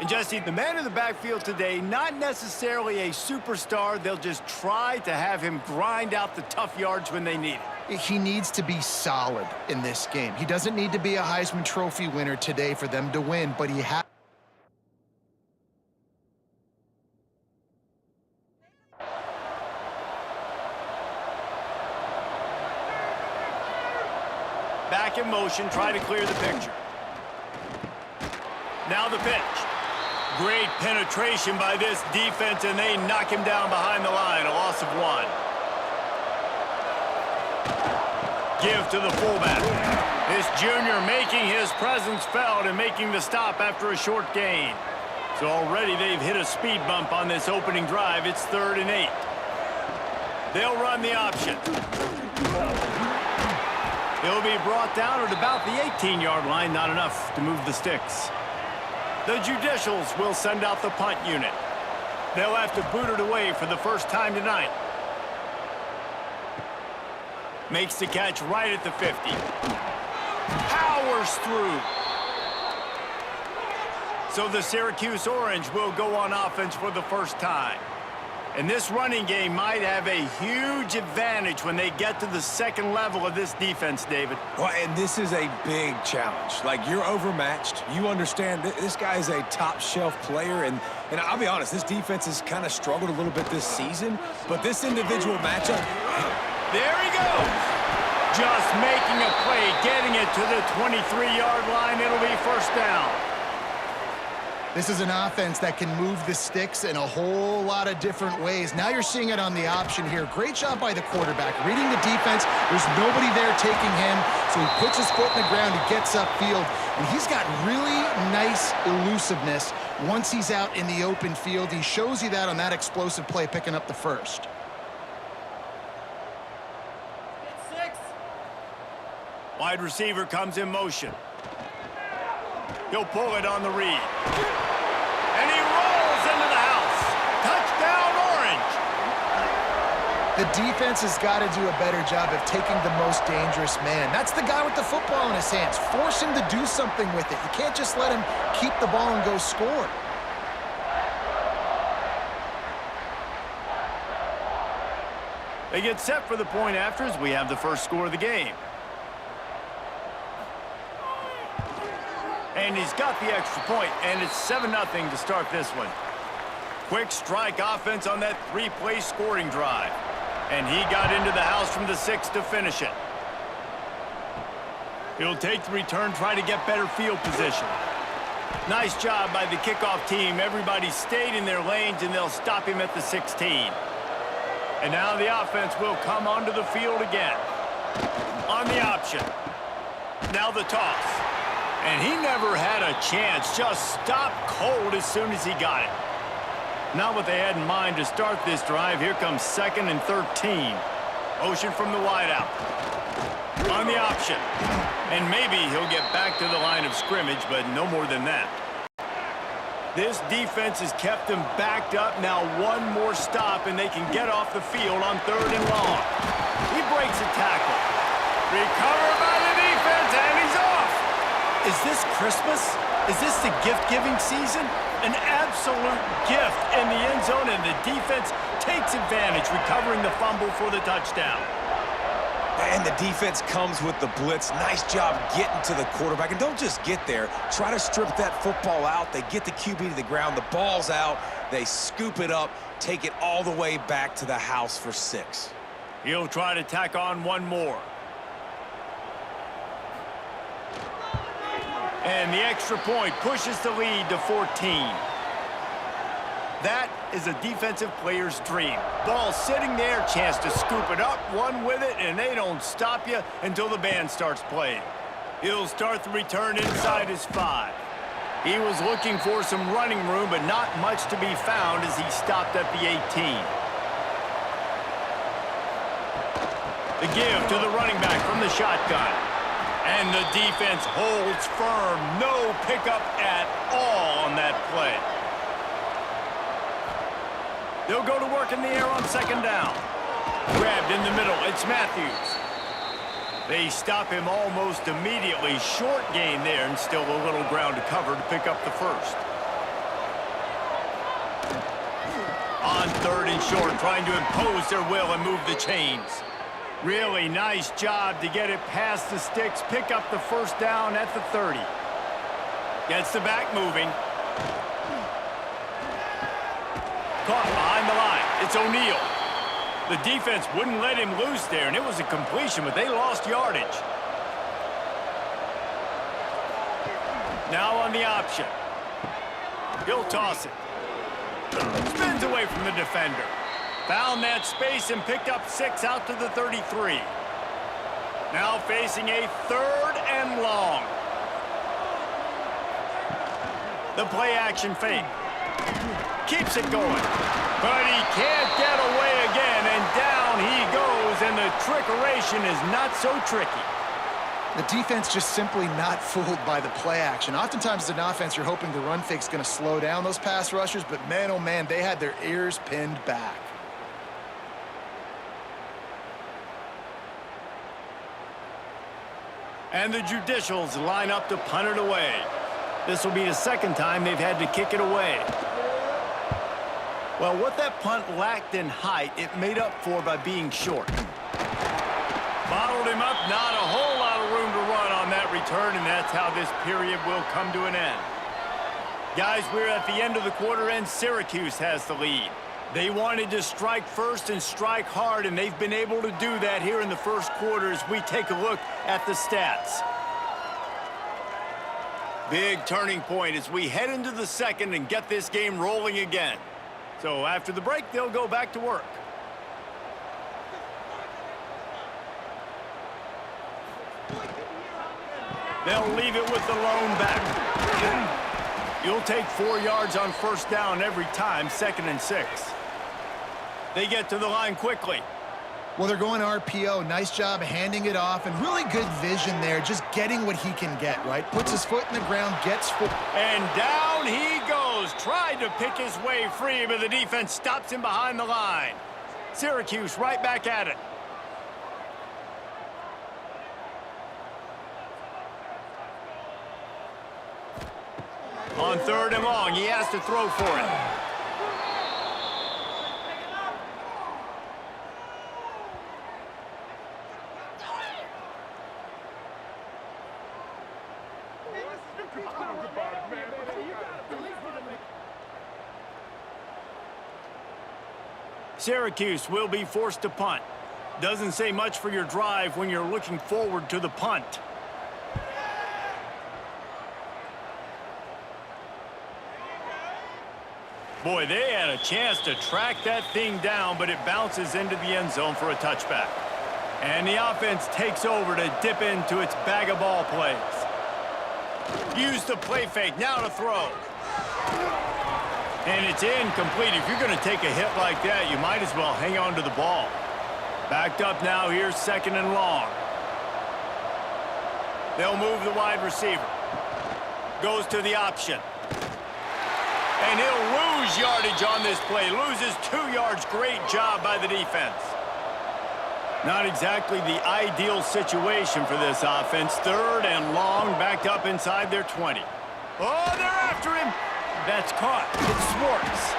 Speaker 1: And Jesse, the man in the backfield today, not necessarily a superstar. They'll just try to have him grind out the tough yards when they need it.
Speaker 2: He needs to be solid in this game. He doesn't need to be a Heisman Trophy winner today for them to win, but he has.
Speaker 1: Back in motion, try to clear the picture. Now the pitch. Great penetration by this defense, and they knock him down behind the line, a loss of 1. Give to the fullback. This junior making his presence felt and making the stop after a short gain. So already they've hit a speed bump on this opening drive. It's 3rd and 8. They'll run the option. He'll be brought down at about the 18-yard line, not enough to move the sticks. The Judicials will send out the punt unit. They'll have to boot it away for the first time tonight. Makes the catch right at the 50. Powers through. So the Syracuse Orange will go on offense for the first time. And this running game might have a huge advantage when they get to the second level of this defense, David.
Speaker 3: Well, and this is a big challenge. Like, you're overmatched. You understand this guy is a top-shelf player, and I'll be honest, this defense has kind of struggled a little bit this season, but this individual matchup...
Speaker 1: There he goes! Just making a play, getting it to the 23-yard line. It'll be first down.
Speaker 2: This is an offense that can move the sticks in a whole lot of different ways. Now you're seeing it on the option here. Great job by the quarterback. Reading the defense, there's nobody there taking him, so he puts his foot in the ground, he gets upfield, and he's got really nice elusiveness once he's out in the open field. He shows you that on that explosive play, picking up the first.
Speaker 5: It's 6.
Speaker 1: Wide receiver comes in motion. He'll pull it on the read. And he rolls into the house. Touchdown, Orange!
Speaker 2: The defense has got to do a better job of taking the most dangerous man. That's the guy with the football in his hands. Force him to do something with it. You can't just let him keep the ball and go score.
Speaker 1: They get set for the point after as we have the first score of the game. And he's got the extra point, and it's 7-0 to start this one. Quick strike offense on that 3-play scoring drive. And he got into the house from the 6 to finish it. He'll take the return, try to get better field position. Nice job by the kickoff team. Everybody stayed in their lanes, and they'll stop him at the 16. And now the offense will come onto the field again. On the option. Now the toss. And he never had a chance. Just stopped cold as soon as he got it. Not what they had in mind to start this drive. Here comes 2nd and 13. Motion from the wideout. On the option. And maybe he'll get back to the line of scrimmage, but no more than that. This defense has kept them backed up. Now one more stop, and they can get off the field on 3rd and long. He breaks a tackle. Recovered by the defense, and he's off. Is this Christmas? Is this the gift-giving season? An absolute gift in the end zone, and the defense takes advantage, recovering the fumble for the touchdown.
Speaker 3: And the defense comes with the blitz. Nice job getting to the quarterback. And don't just get there. Try to strip that football out. They get the QB to the ground. The ball's out. They scoop it up, take it all the way back to the house for 6.
Speaker 1: He'll try to tack on one more. And the extra point pushes the lead to 14. That is a defensive player's dream. Ball sitting there, chance to scoop it up, run with it, and they don't stop you until the band starts playing. He'll start the return inside his 5. He was looking for some running room, but not much to be found as he stopped at the 18. The give to the running back from the shotgun. And the defense holds firm. No pickup at all on that play. They'll go to work in the air on second down. Grabbed in the middle. It's Matthews. They stop him almost immediately. Short gain there, and still a little ground to cover to pick up the first. On third and short, trying to impose their will and move the chains. Really nice job to get it past the sticks, pick up the first down at the 30. Gets the back moving. Caught behind the line. It's O'Neal. The defense wouldn't let him loose there, and it was a completion, but they lost yardage. Now on the option. He'll toss it. Spins away from the defender. Found that space and picked up 6 out to the 33. Now facing a 3rd and long. The play action fake. Keeps it going. But he can't get away again, and down he goes, and the trickeration is not so tricky.
Speaker 2: The defense just simply not fooled by the play action. Oftentimes as an offense, you're hoping the run fake's going to slow down those pass rushers, but man, oh man, they had their ears pinned back.
Speaker 1: And the Judicials line up to punt it away. This will be the second time they've had to kick it away. Well, what that punt lacked in height, it made up for by being short. Bottled him up, not a whole lot of room to run on that return, and that's how this period will come to an end. Guys, we're at the end of the quarter, and Syracuse has the lead. They wanted to strike first and strike hard, and they've been able to do that here in the first quarter as we take a look at the stats. Big turning point as we head into the second and get this game rolling again. So after the break, they'll go back to work. They'll leave it with the lone back. You'll take 4 yards on first down every time, 2nd and 6. They get to the line quickly.
Speaker 2: Well, they're going RPO. Nice job handing it off, and really good vision there, just getting what he can get, right? Puts his foot in the ground, gets foot.
Speaker 1: And down he goes. Tried to pick his way free, but the defense stops him behind the line. Syracuse right back at it. On 3rd and long, he has to throw for it. Syracuse will be forced to punt. Doesn't say much for your drive when you're looking forward to the punt. Boy, they had a chance to track that thing down, but it bounces into the end zone for a touchback. And the offense takes over to dip into its bag of ball plays. Use the play fake, now to throw. And it's incomplete. If you're going to take a hit like that, you might as well hang on to the ball. Backed up now, here's 2nd and long. They'll move the wide receiver. Goes to the option. And he'll lose yardage on this play. Loses 2 yards. Great job by the defense. Not exactly the ideal situation for this offense. 3rd and long, backed up inside their 20. Oh, they're after him. That's caught. It's Swartz.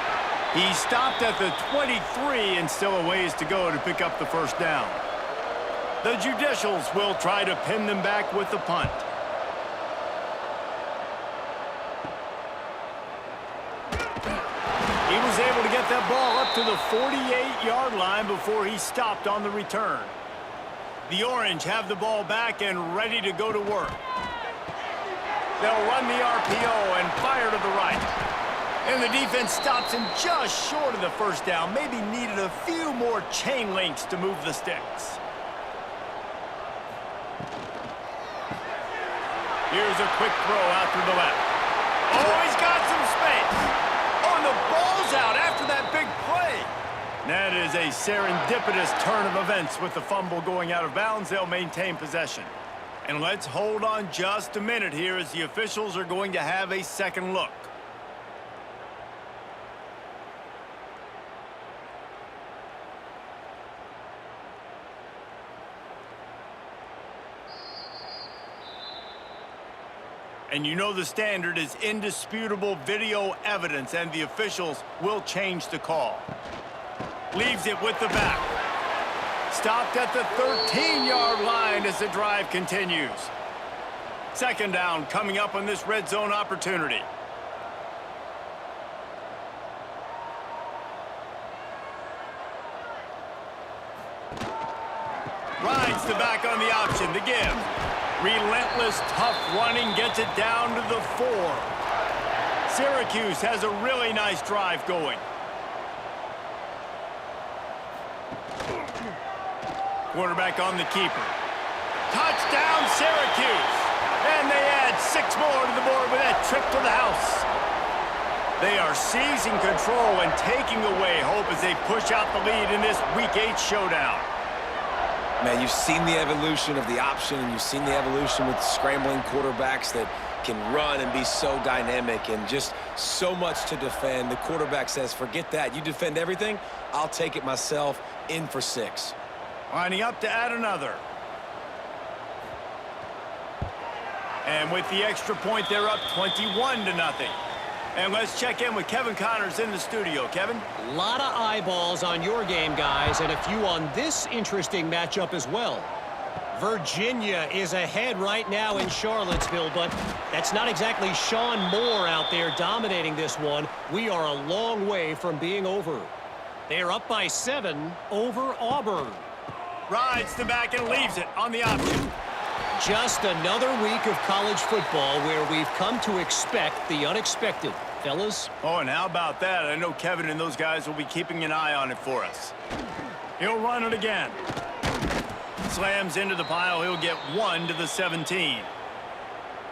Speaker 1: He stopped at the 23 and still a ways to go to pick up the first down. The Judicials will try to pin them back with the punt. He was able to get that ball up to the 48-yard line before he stopped on the return. The Orange have the ball back and ready to go to work. They'll run the RPO and fire to the right. And the defense stops him just short of the first down. Maybe needed a few more chain links to move the sticks. Here's a quick throw out to the left. Oh, he's got some space. Oh, and the ball's out after that big play. That is a serendipitous turn of events with the fumble going out of bounds. They'll maintain possession. And let's hold on just a minute here as the officials are going to have a second look. And you know the standard is indisputable video evidence, and the officials will change the call. Leaves it with the back. Stopped at the 13-yard line as the drive continues. Second down coming up on this red zone opportunity. Rides the back on the option to give. Relentless, tough running gets it down to the 4. Syracuse has a really nice drive going. Quarterback on the keeper. Touchdown, Syracuse! And they add 6 more to the board with that trip to the house. They are seizing control and taking away hope as they push out the lead in this Week 8 showdown.
Speaker 3: Man, you've seen the evolution of the option, and you've seen the evolution with scrambling quarterbacks that can run and be so dynamic and just so much to defend. The quarterback says, forget that. You defend everything, I'll take it myself. In for 6.
Speaker 1: Lining up to add another. And with the extra point, they're up 21-0. And let's check in with Kevin Connors in the studio. Kevin?
Speaker 4: A lot of eyeballs on your game, guys, and a few on this interesting matchup as well. Virginia is ahead right now in Charlottesville, but that's not exactly Sean Moore out there dominating this one. We are a long way from being over. They're up by 7 over Auburn.
Speaker 1: Rides the back and leaves it on the option.
Speaker 4: Just another week of college football where we've come to expect the unexpected. Fellas?
Speaker 1: Oh, and how about that? I know Kevin and those guys will be keeping an eye on it for us. He'll run it again. Slams into the pile. He'll get 1 to the 17.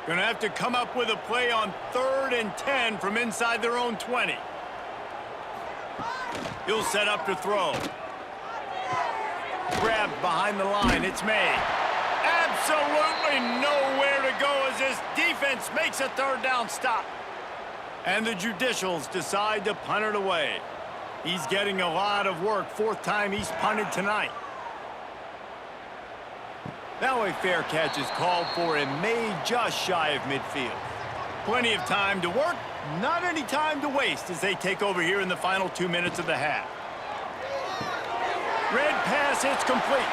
Speaker 1: Gonna have to come up with a play on 3rd and 10 from inside their own 20. He'll set up to throw. Grabbed behind the line. It's made. Absolutely nowhere to go as this defense makes a 3rd down stop. And the Judicials decide to punt it away. He's getting a lot of work. 4th time he's punted tonight. Now a fair catch is called for and made just shy of midfield. Plenty of time to work, not any time to waste as they take over here in the final 2 minutes of the half. Red pass hits complete.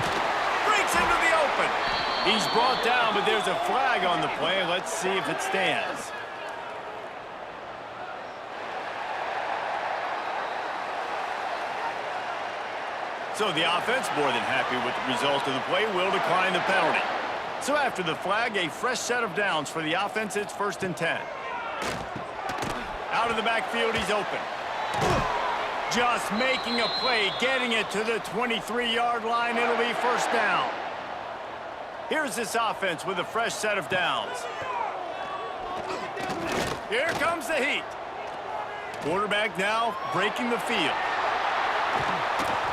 Speaker 1: Breaks into the open. He's brought down, but there's a flag on the play. Let's see if it stands. So the offense, more than happy with the result of the play, will decline the penalty. So after the flag, a fresh set of downs for the offense. It's 1st and 10. Out of the backfield, he's open. Just making a play, getting it to the 23-yard line. It'll be 1st down. Here's this offense with a fresh set of downs. Here comes the heat. Quarterback now breaking the field.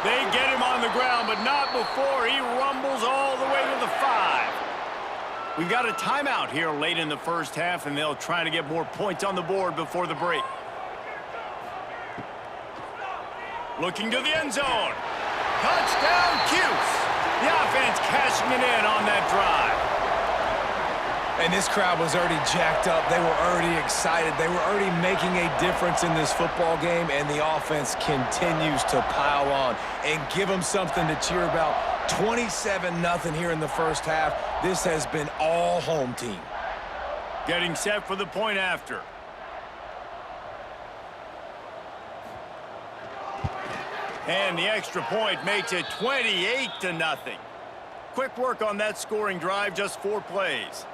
Speaker 1: They get him on the ground, but not before he rumbles all the way to the 5. We've got a timeout here late in the first half, and they'll try to get more points on the board before the break. Looking to the end zone. Touchdown, Cuse. The offense cashing it in on that drive.
Speaker 3: And this crowd was already jacked up. They were already excited. They were already making a difference in this football game, and the offense continues to pile on and give them something to cheer about. 27-0 here in the first half. This has been all home team.
Speaker 1: Getting set for the point after. And the extra point makes it 28-0. Quick work on that scoring drive, just 4 plays.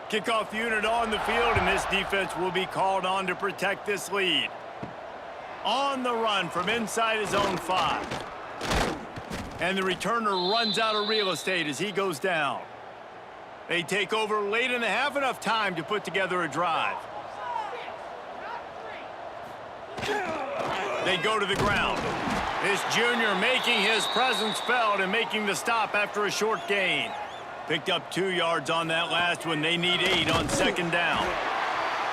Speaker 1: Kickoff unit on the field, and this defense will be called on to protect this lead. On the run from inside his own 5. And the returner runs out of real estate as he goes down. They take over late in the half, enough time to put together a drive. They go to the ground. This junior making his presence felt and making the stop after a short gain. Picked up 2 yards on that last one. They need 8 on second down.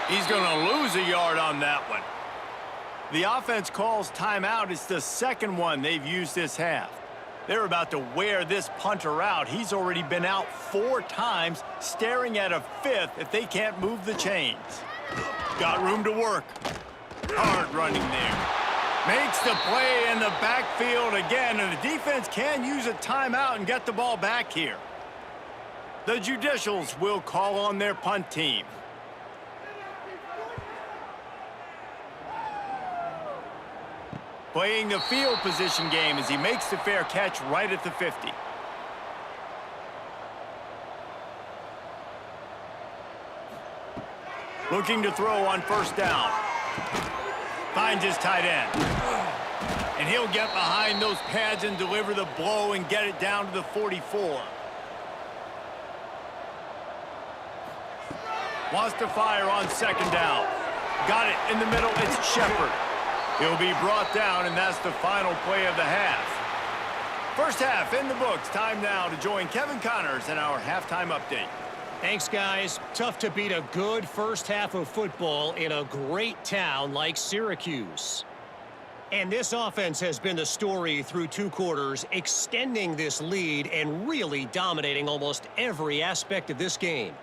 Speaker 1: He's going to lose a yard on that one. The offense calls timeout. It's the second one they've used this half. They're about to wear this punter out. He's already been out 4 times, staring at a 5th if they can't move the chains. Got room to work. Hard running there. Makes the play in the backfield again, and the defense can use a timeout and get the ball back here. The Judicials will call on their punt team. Playing the field position game as he makes the fair catch right at the 50. Looking to throw on first down. Finds his tight end. And he'll get behind those pads and deliver the blow and get it down to the 44. Wants to fire on second down. Got it in the middle. It's Shepard. He'll be brought down, and that's the final play of the half. First half in the books. Time now to join Kevin Connors in our halftime update.
Speaker 4: Thanks, guys. Tough to beat a good first half of football in a great town like Syracuse. And this offense has been the story through 2 quarters, extending this lead and really dominating almost every aspect of this game.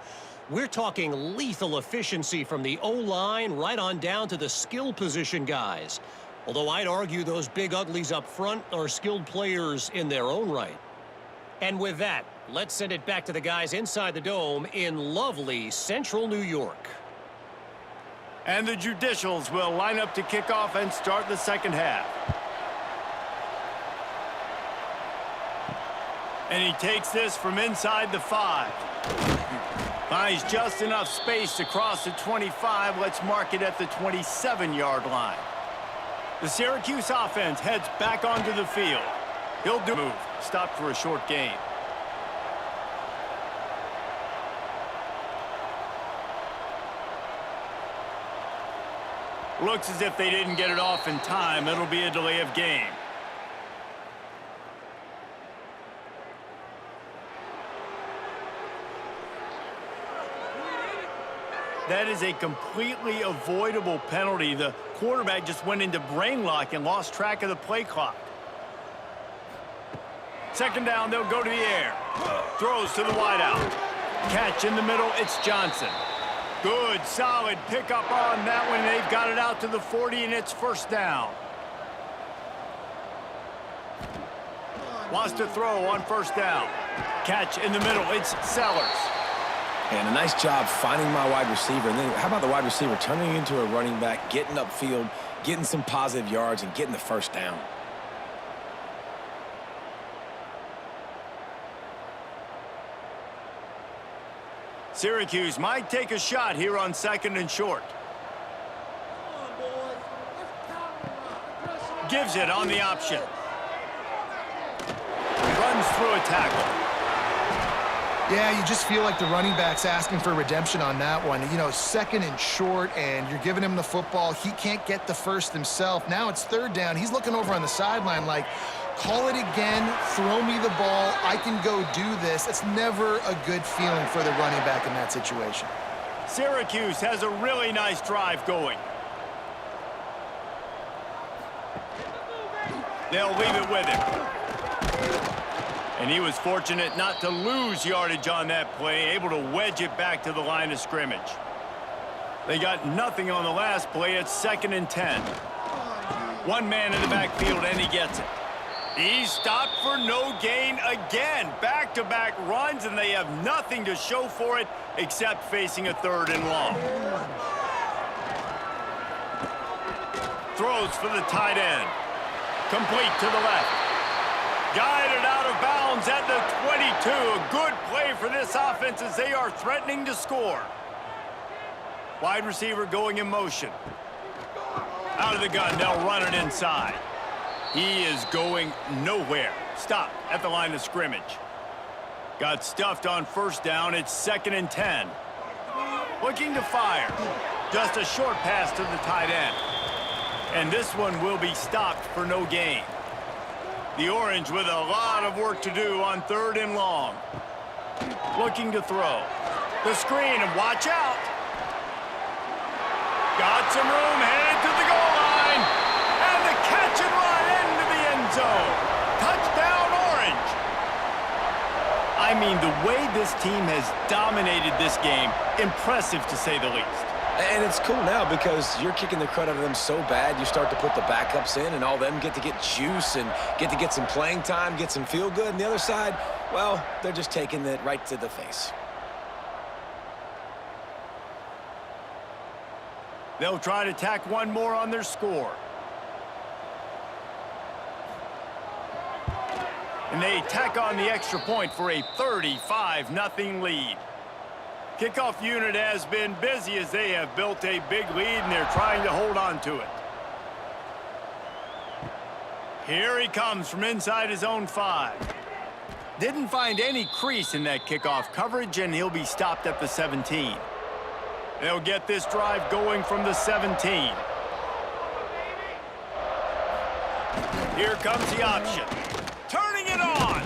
Speaker 4: We're talking lethal efficiency from the O-line right on down to the skill position guys. Although I'd argue those big uglies up front are skilled players in their own right. And with that, let's send it back to the guys inside the dome in lovely central New York.
Speaker 1: And the Judicials will line up to kick off and start the second half. And he takes this from inside the 5. Finds just enough space to cross the 25. Let's mark it at the 27-yard line. The Syracuse offense heads back onto the field. He'll do move. Stopped for a short gain. Looks as if they didn't get it off in time. It'll be a delay of game. That is a completely avoidable penalty. The quarterback just went into brain lock and lost track of the play clock. Second down, they'll go to the air. Throws to the wideout. Catch in the middle, it's Johnson. Good, solid pickup on that one. They've got it out to the 40, and it's first down. Wants to throw on first down. Catch in the middle, it's Sellers.
Speaker 3: And a nice job finding my wide receiver. And then how about the wide receiver turning into a running back, getting upfield, getting some positive yards, and getting the first down.
Speaker 1: Syracuse might take a shot here on second and short. Gives it on the option. Runs through a tackle.
Speaker 2: Yeah, you just feel like the running back's asking for redemption on that one. You know, second and short, and you're giving him the football. He can't get the first himself. Now it's third down. He's looking over on the sideline like, call it again, throw me the ball, I can go do this. It's never a good feeling for the running back in that situation.
Speaker 1: Syracuse has a really nice drive going. They'll leave it with him. And he was fortunate not to lose yardage on that play, able to wedge it back to the line of scrimmage. They got nothing on the last play. It's 2nd and 10. One man in the backfield, and he gets it. He's stopped for no gain again. Back-to-back runs, and they have nothing to show for it except facing a 3rd and long. Throws for the tight end. Complete to the left. Guided out of bounds at the 22. A good play for this offense as they are threatening to score. Wide receiver going in motion. Out of the gun, they'll run it inside. He is going nowhere. Stop at the line of scrimmage. Got stuffed on 1st down. It's 2nd and 10. Looking to fire. Just a short pass to the tight end. And this one will be stopped for no gain. The Orange with a lot of work to do on 3rd and long. Looking to throw. The screen, and watch out. Got some room, headed to the goal line. And the catch and run into the end zone. Touchdown, Orange. I mean, the way this team has dominated this game, impressive to say the least.
Speaker 3: And it's cool now because you're kicking the crud out of them so bad, you start to put the backups in, and all them get to get juice and get to get some playing time, get some feel good. And the other side, well, they're just taking it right to the face.
Speaker 1: They'll try to tack one more on their score. And they tack on the extra point for a 35-0 lead. Kickoff unit has been busy as they have built a big lead, and they're trying to hold on to it. Here he comes from inside his own 5. Didn't find any crease in that kickoff coverage, and he'll be stopped at the 17. They'll get this drive going from the 17. Here comes the option. Turning it on.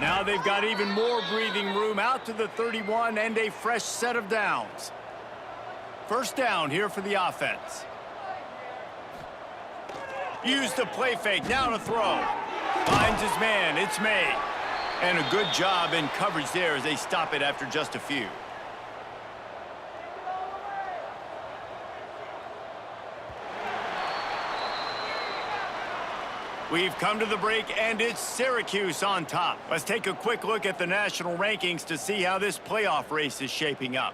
Speaker 1: Now they've got even more breathing room out to the 31 and a fresh set of downs. 1st down here for the offense. Use the play fake, now to throw. Finds his man, it's May. And a good job in coverage there as they stop it after just a few. We've come to the break, and it's Syracuse on top. Let's take a quick look at the national rankings to see how this playoff race is shaping up.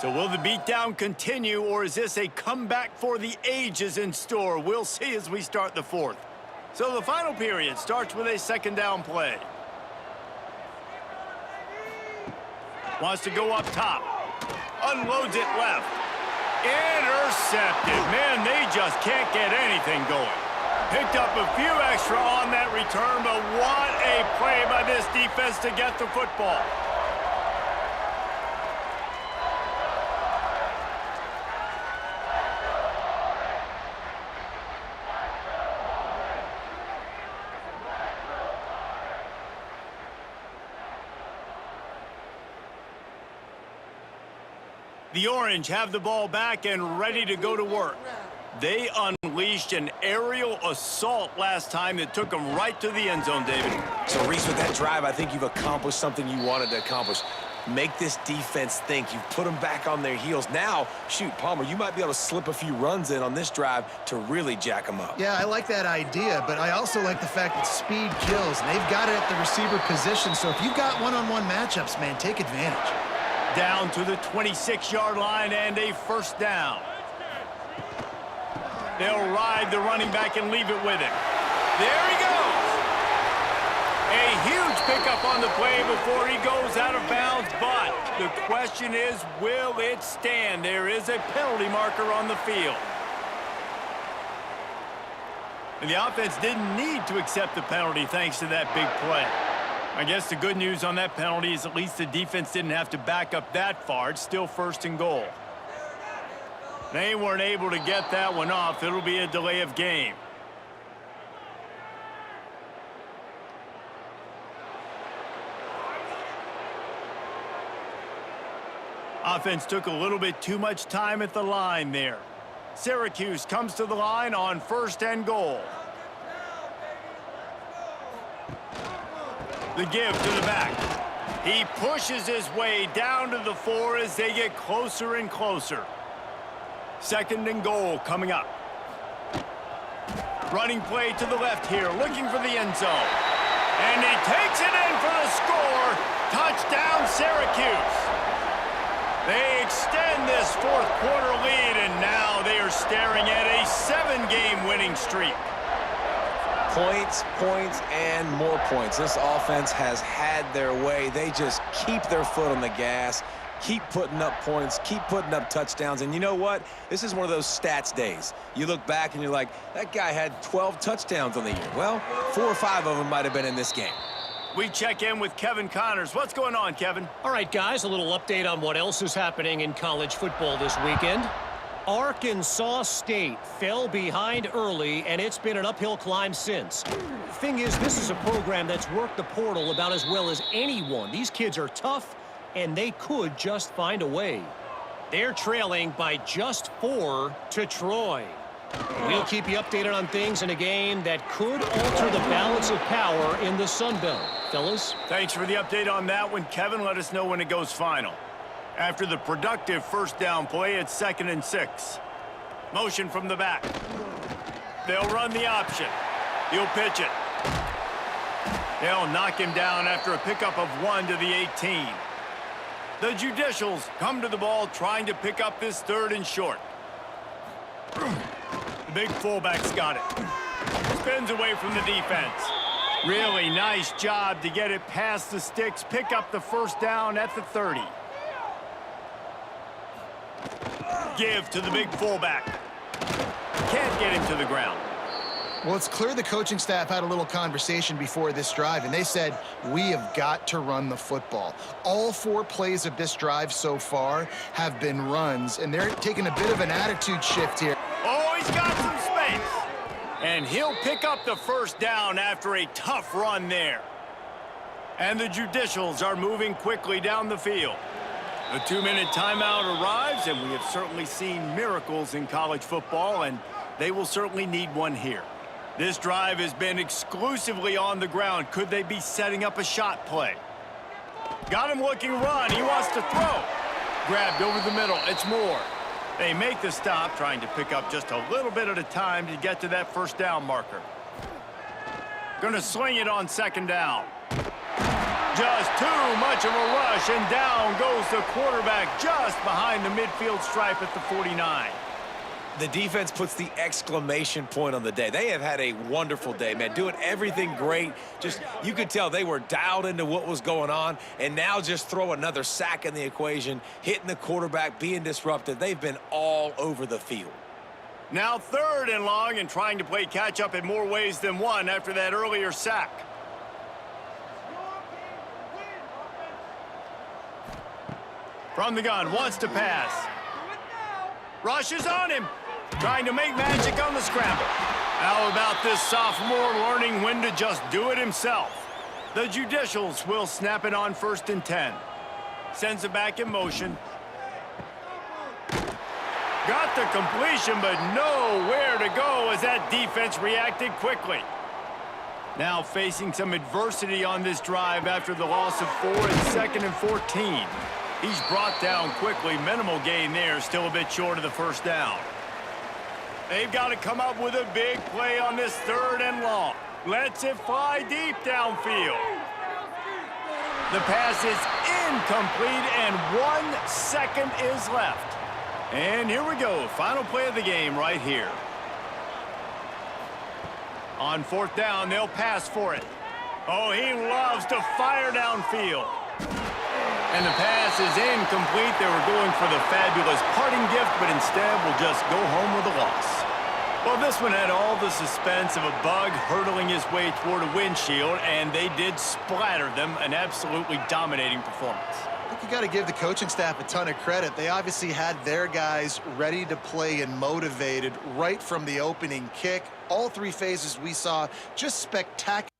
Speaker 1: So will the beatdown continue, or is this a comeback for the ages in store? We'll see as we start the 4th. So the final period starts with a 2nd down play. Wants to go up top. Unloads it left. Intercepted. Man, they just can't get anything going. Picked up a few extra on that return, but what a play by this defense to get the football. The Orange have the ball back and ready to go to work. They unleashed an aerial assault last time that took them right to the end zone, David.
Speaker 3: So, Reese, with that drive, I think you've accomplished something you wanted to accomplish. Make this defense think. You've put them back on their heels. Now, shoot, Palmer, you might be able to slip a few runs in on this drive to really jack them up.
Speaker 2: Yeah, I like that idea, but I also like the fact that speed kills, and they've got it at the receiver position. So if you've got one-on-one matchups, man, take advantage.
Speaker 1: Down to the 26-yard line and a 1st down. They'll ride the running back and leave it with him. There he goes. A huge pickup on the play before he goes out of bounds, but the question is, will it stand? There is a penalty marker on the field. And the offense didn't need to accept the penalty thanks to that big play. I guess the good news on that penalty is at least the defense didn't have to back up that far. It's still 1st and goal. They weren't able to get that one off. It'll be a delay of game. Offense took a little bit too much time at the line there. Syracuse comes to the line on 1st and goal. The give to the back. He pushes his way down to the 4 as they get closer and closer. 2nd and goal coming up. Running play to the left here, looking for the end zone. And he takes it in for the score. Touchdown, Syracuse. They extend this 4th quarter lead, and now they are staring at a 7-game winning streak.
Speaker 3: Points, points, and more points. This offense has had their way. They just keep their foot on the gas, keep putting up points, keep putting up touchdowns. And you know what? This is one of those stats days. You look back and you're like, that guy had 12 touchdowns on the year. Well, 4 or 5 of them might have been in this game.
Speaker 1: We check in with Kevin Connors. What's going on, Kevin?
Speaker 4: All right, guys, a little update on what else is happening in college football this weekend. Arkansas State fell behind early, and it's been an uphill climb since. Thing is, this is a program that's worked the portal about as well as anyone. These kids are tough, and they could just find a way. They're trailing by just 4 to Troy. We'll keep you updated on things in a game that could alter the balance of power in the Sun Belt. Fellas?
Speaker 1: Thanks for the update on that one, Kevin. Let us know when it goes final. After the productive 1st down play, it's 2nd and 6. Motion from the back. They'll run the option. He'll pitch it. They'll knock him down after a pickup of 1 to the 18. The Judicials come to the ball trying to pick up this 3rd and short. The big fullback's got it. Spins away from the defense. Really nice job to get it past the sticks, pick up the 1st down at the 30. Give to the big fullback. Can't get him to the ground.
Speaker 2: Well, it's clear the coaching staff had a little conversation before this drive, and they said, we have got to run the football. All 4 plays of this drive so far have been runs, and they're taking a bit of an attitude shift here.
Speaker 1: Oh, he's got some space. And he'll pick up the 1st down after a tough run there. And the Judicials are moving quickly down the field. The 2-minute timeout arrives, and we have certainly seen miracles in college football, and they will certainly need one here. This drive has been exclusively on the ground. Could they be setting up a shot play? Got him looking run. He wants to throw. Grabbed over the middle. It's Moore. They make the stop, trying to pick up just a little bit at a time to get to that 1st down marker. Gonna swing it on 2nd down. Just too much of a rush, and down goes the quarterback just behind the midfield stripe at the 49.
Speaker 3: The defense puts the exclamation point on the day. They have had a wonderful day, man, doing everything great. Just, you could tell they were dialed into what was going on, and now just throw another sack in the equation, hitting the quarterback, being disruptive. They've been all over the field.
Speaker 1: Now 3rd and long, and trying to play catch-up in more ways than one after that earlier sack. From the gun, wants to pass. Rushes on him. Trying to make magic on the scramble. How about this sophomore learning when to just do it himself? The Judicials will snap it on 1st and 10. Sends it back in motion. Got the completion, but nowhere to go as that defense reacted quickly. Now facing some adversity on this drive after the loss of 4 and 2nd and 14. He's brought down quickly. Minimal gain there, still a bit short of the 1st down. They've got to come up with a big play on this 3rd and long. Lets it fly deep downfield. The pass is incomplete, and 1 second is left. And here we go, final play of the game right here. On 4th down, they'll pass for it. Oh, he loves to fire downfield. And the pass is incomplete. They were going for the fabulous parting gift, but instead will just go home with a loss. Well, this one had all the suspense of a bug hurtling his way toward a windshield, and they did splatter them. An absolutely dominating performance.
Speaker 2: I think you got to give the coaching staff a ton of credit. They obviously had their guys ready to play and motivated right from the opening kick. All 3 phases we saw just spectacular.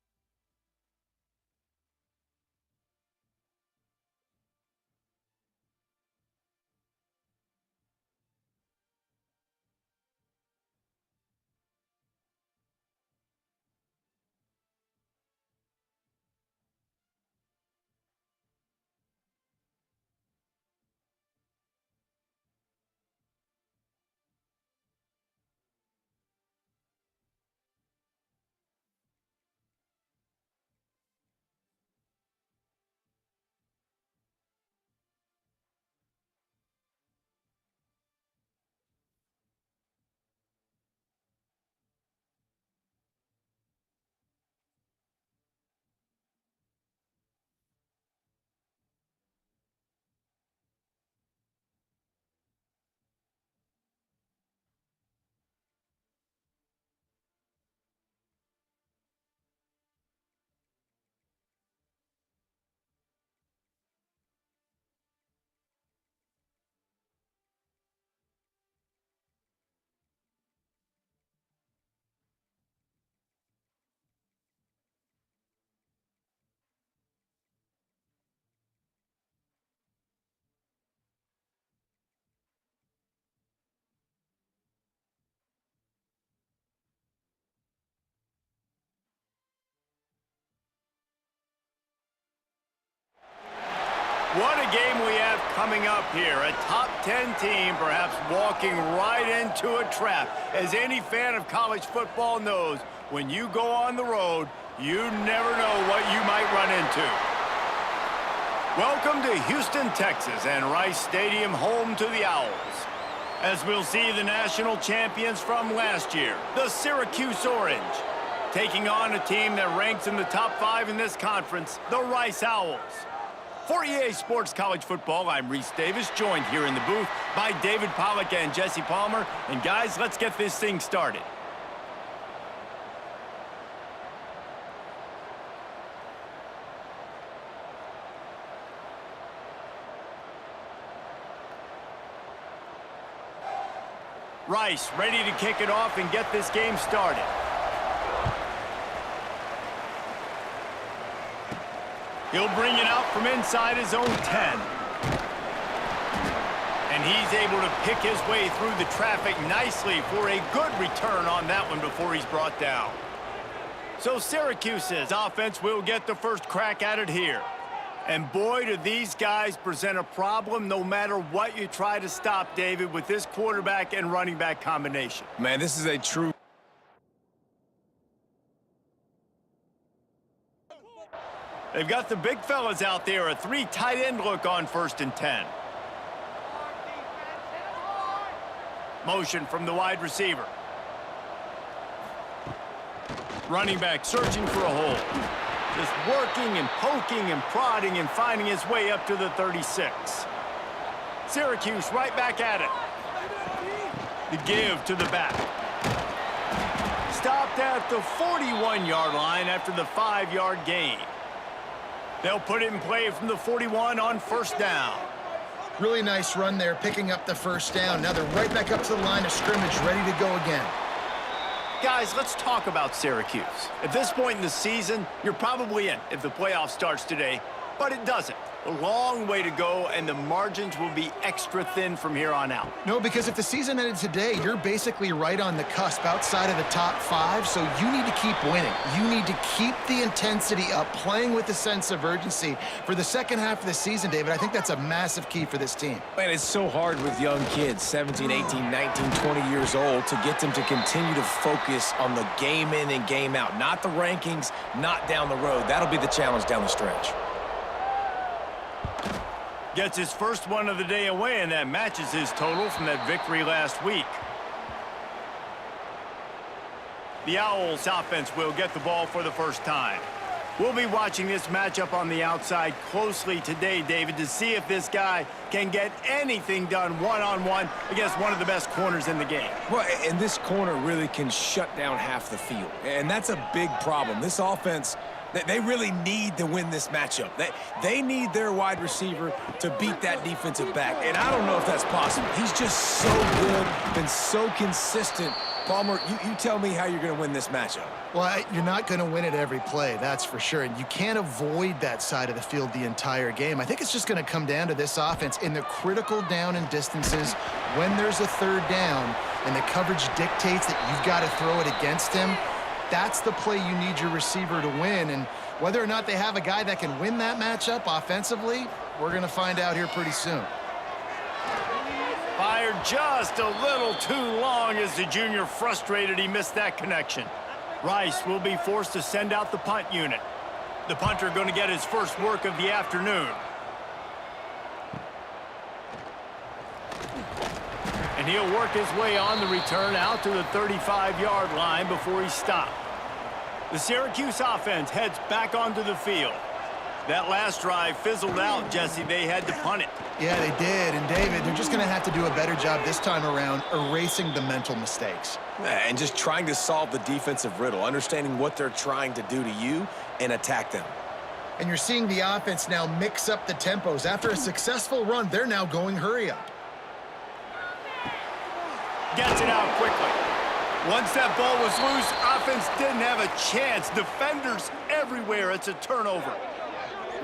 Speaker 1: What a game we have coming up here. A top 10 team perhaps walking right into a trap. As any fan of college football knows, when you go on the road, you never know what you might run into. Welcome to Houston, Texas, and Rice Stadium, home to the Owls. As we'll see the national champions from last year, the Syracuse Orange, taking on a team that ranks in the top 5 in this conference, the Rice Owls. For EA Sports College Football, I'm Reese Davis, joined here in the booth by David Pollack and Jesse Palmer. And guys, let's get this thing started. Rice ready to kick it off and get this game started. He'll bring it out from inside his own 10. And he's able to pick his way through the traffic nicely for a good return on that one before he's brought down. So Syracuse's offense will get the first crack at it here. And boy, do these guys present a problem no matter what you try to stop, David, with this quarterback and running back combination.
Speaker 3: Man, this is a true...
Speaker 1: They've got the big fellas out there, a 3 tight end look on 1st and 10. Motion from the wide receiver. Running back searching for a hole. Just working and poking and prodding and finding his way up to the 36. Syracuse right back at it. The give to the back. Stopped at the 41-yard line after the 5-yard gain. They'll put it in play from the 41 on 1st down.
Speaker 2: Really nice run there, picking up the 1st down. Now they're right back up to the line of scrimmage, ready to go again.
Speaker 1: Guys, let's talk about Syracuse. At this point in the season, you're probably in if the playoff starts today, but it doesn't. A long way to go, and the margins will be extra thin from here on out.
Speaker 2: No, because if the season ended today, you're basically right on the cusp outside of the top 5, so you need to keep winning. You need to keep the intensity up, playing with a sense of urgency for the second half of the season, David. I think that's a massive key for this team.
Speaker 3: Man, it's so hard with young kids, 17, 18, 19, 20 years old, to get them to continue to focus on the game in and game out. Not the rankings, not down the road. That'll be the challenge down the stretch.
Speaker 1: Gets his first one of the day away, and that matches his total from that victory last week. The Owls offense will get the ball for the first time. We'll be watching this matchup on the outside closely today, David, to see if this guy can get anything done one-on-one against one of the best corners in the game.
Speaker 3: Well, and this corner really can shut down half the field, and that's a big problem. This offense, they really need to win this matchup. They need their wide receiver to beat that defensive back, and I don't know if that's possible. He's just so good and so consistent. Palmer, you tell me how you're going to win this matchup.
Speaker 2: Well, you're not going to win it every play, that's for sure. And you can't avoid that side of the field the entire game. I think it's just going to come down to this offense in the critical down and distances when there's a 3rd down and the coverage dictates that you've got to throw it against him. That's the play you need your receiver to win. And whether or not they have a guy that can win that matchup offensively, we're going to find out here pretty soon.
Speaker 1: Fired just a little too long as the junior frustrated he missed that connection. Rice will be forced to send out the punt unit. The punter going to get his first work of the afternoon. And he'll work his way on the return out to the 35-yard line before he's stopped. The Syracuse offense heads back onto the field. That last drive fizzled out, Jesse. They had to punt it.
Speaker 2: Yeah, they did. And, David, they're just going to have to do a better job this time around erasing the mental mistakes.
Speaker 3: And just trying to solve the defensive riddle, understanding what they're trying to do to you and attack them.
Speaker 2: And you're seeing the offense now mix up the tempos. After a successful run, they're now going hurry up.
Speaker 1: Gets it out quickly. Once that ball was loose, offense didn't have a chance. Defenders everywhere. It's a turnover.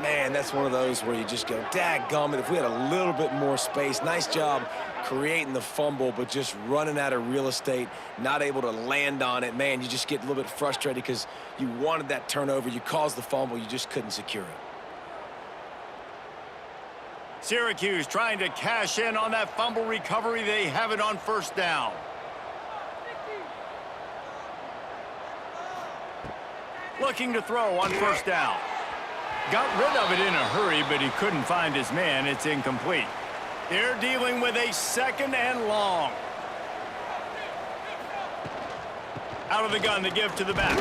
Speaker 3: Man, that's one of those where you just go, dadgummit, if we had a little bit more space. Nice job creating the fumble, but just running out of real estate, not able to land on it. Man, you just get a little bit frustrated because you wanted that turnover. You caused the fumble. You just couldn't secure it.
Speaker 1: Syracuse trying to cash in on that fumble recovery. They have it on first down. Looking to throw on first down. Got rid of it in a hurry, but he couldn't find his man. It's incomplete. They're dealing with a second and long. Out of the gun, the give to the back.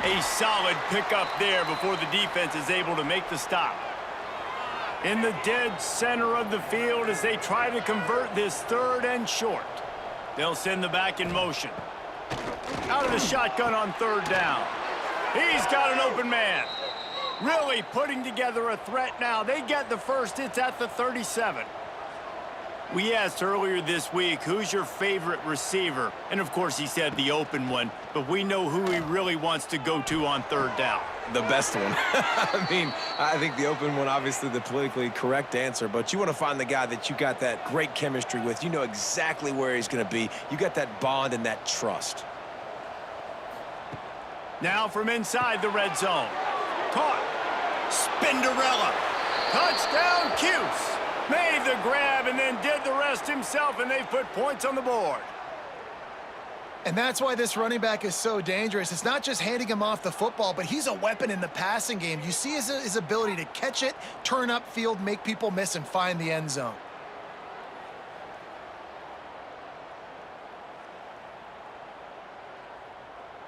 Speaker 1: A solid pickup there before the defense is able to make the stop. In the dead center of the field as they try to convert this third and short. They'll send the back in motion. Out of the shotgun on third down. He's got an open man. Really putting together a threat now. They get the first. It's at the 37. We asked earlier this week, who's your favorite receiver? And, of course, he said the open one. But we know who he really wants to go to on third down.
Speaker 3: The best one. I mean, I think the open one, obviously the politically correct answer. But you want to find the guy that you got that great chemistry with. You know exactly where he's going to be. You got that bond and that trust.
Speaker 1: Now from inside the red zone. Caught. Spinderella. Touchdown, Cuse. Made the grab and then did the rest himself, and they've put points on the board.
Speaker 2: And that's why this running back is so dangerous. It's not just handing him off the football, but he's a weapon in the passing game. You see his ability to catch it, turn upfield, make people miss, and find the end zone.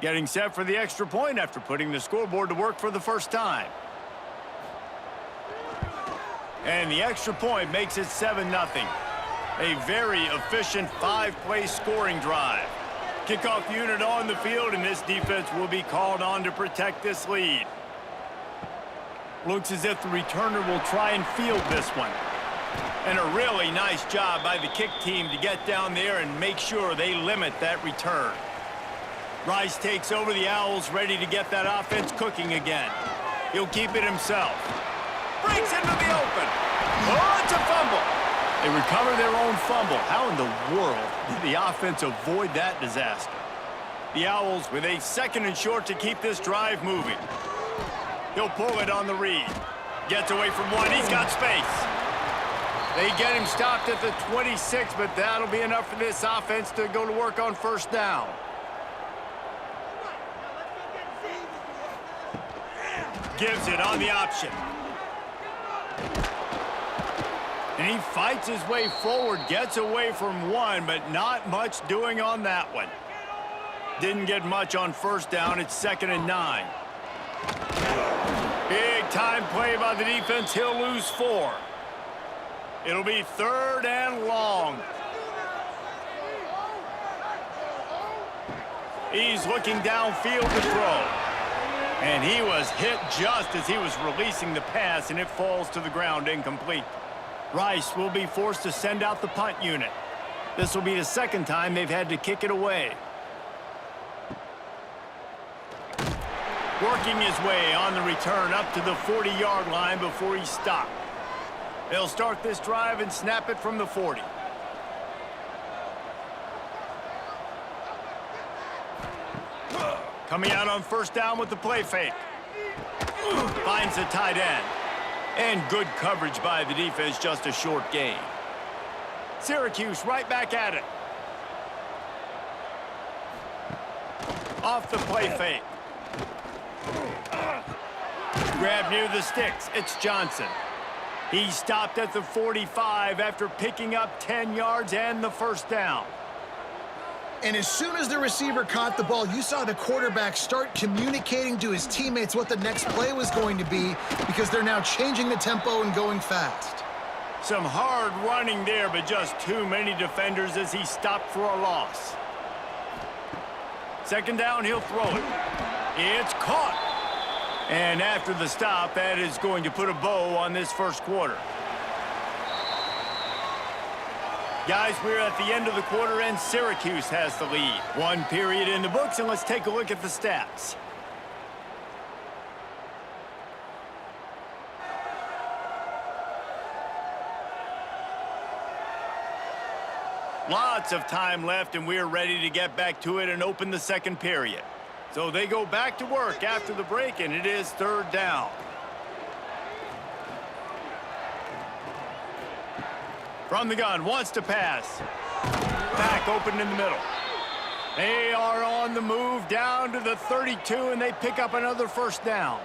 Speaker 1: Getting set for the extra point after putting the scoreboard to work for the first time. And the extra point makes it 7-0. A very efficient 5-play scoring drive. Kickoff unit on the field, and this defense will be called on to protect this lead. Looks as if the returner will try and field this one. And a really nice job by the kick team to get down there and make sure they limit that return. Rice takes over. The Owls ready to get that offense cooking again. He'll keep it himself. Breaks into the open. Oh, it's a fumble. They recover their own fumble. How in the world did the offense avoid that disaster? The Owls with a second and short to keep this drive moving. He'll pull it on the read. Gets away from one. He's got space. They get him stopped at the 26, but that'll be enough for this offense to go to work on first down. Gives it on the option. And he fights his way forward, gets away from one, but not much doing on that one. Didn't get much on first down. It's 2nd and 9. Big time play by the defense. He'll lose 4. It'll be 3rd and long. He's looking downfield to throw. And he was hit just as he was releasing the pass, and it falls to the ground incomplete. Rice will be forced to send out the punt unit. This will be the second time they've had to kick it away. Working his way on the return up to the 40-yard line before he stopped. They'll start this drive and snap it from the 40. Coming out on first down with the play fake. Finds the tight end. And good coverage by the defense, just a short gain. Syracuse right back at it. Off the play fake. Grab near the sticks. It's Johnson. He stopped at the 45 after picking up 10 yards and the first down.
Speaker 2: And as soon as the receiver caught the ball, you saw the quarterback start communicating to his teammates what the next play was going to be, because they're now changing the tempo and going fast.
Speaker 1: Some hard running there, but just too many defenders as he stopped for a loss. 2nd down, he'll throw it. It's caught. And after the stop, that is going to put a bow on this first quarter. Guys, we're at the end of the quarter, and Syracuse has the lead. 1 period in the books, and let's take a look at the stats. Lots of time left, and we're ready to get back to it and open the second period. So they go back to work after the break, and it is 3rd down. From the gun, wants to pass. Back open in the middle. They are on the move down to the 32, and they pick up another first down.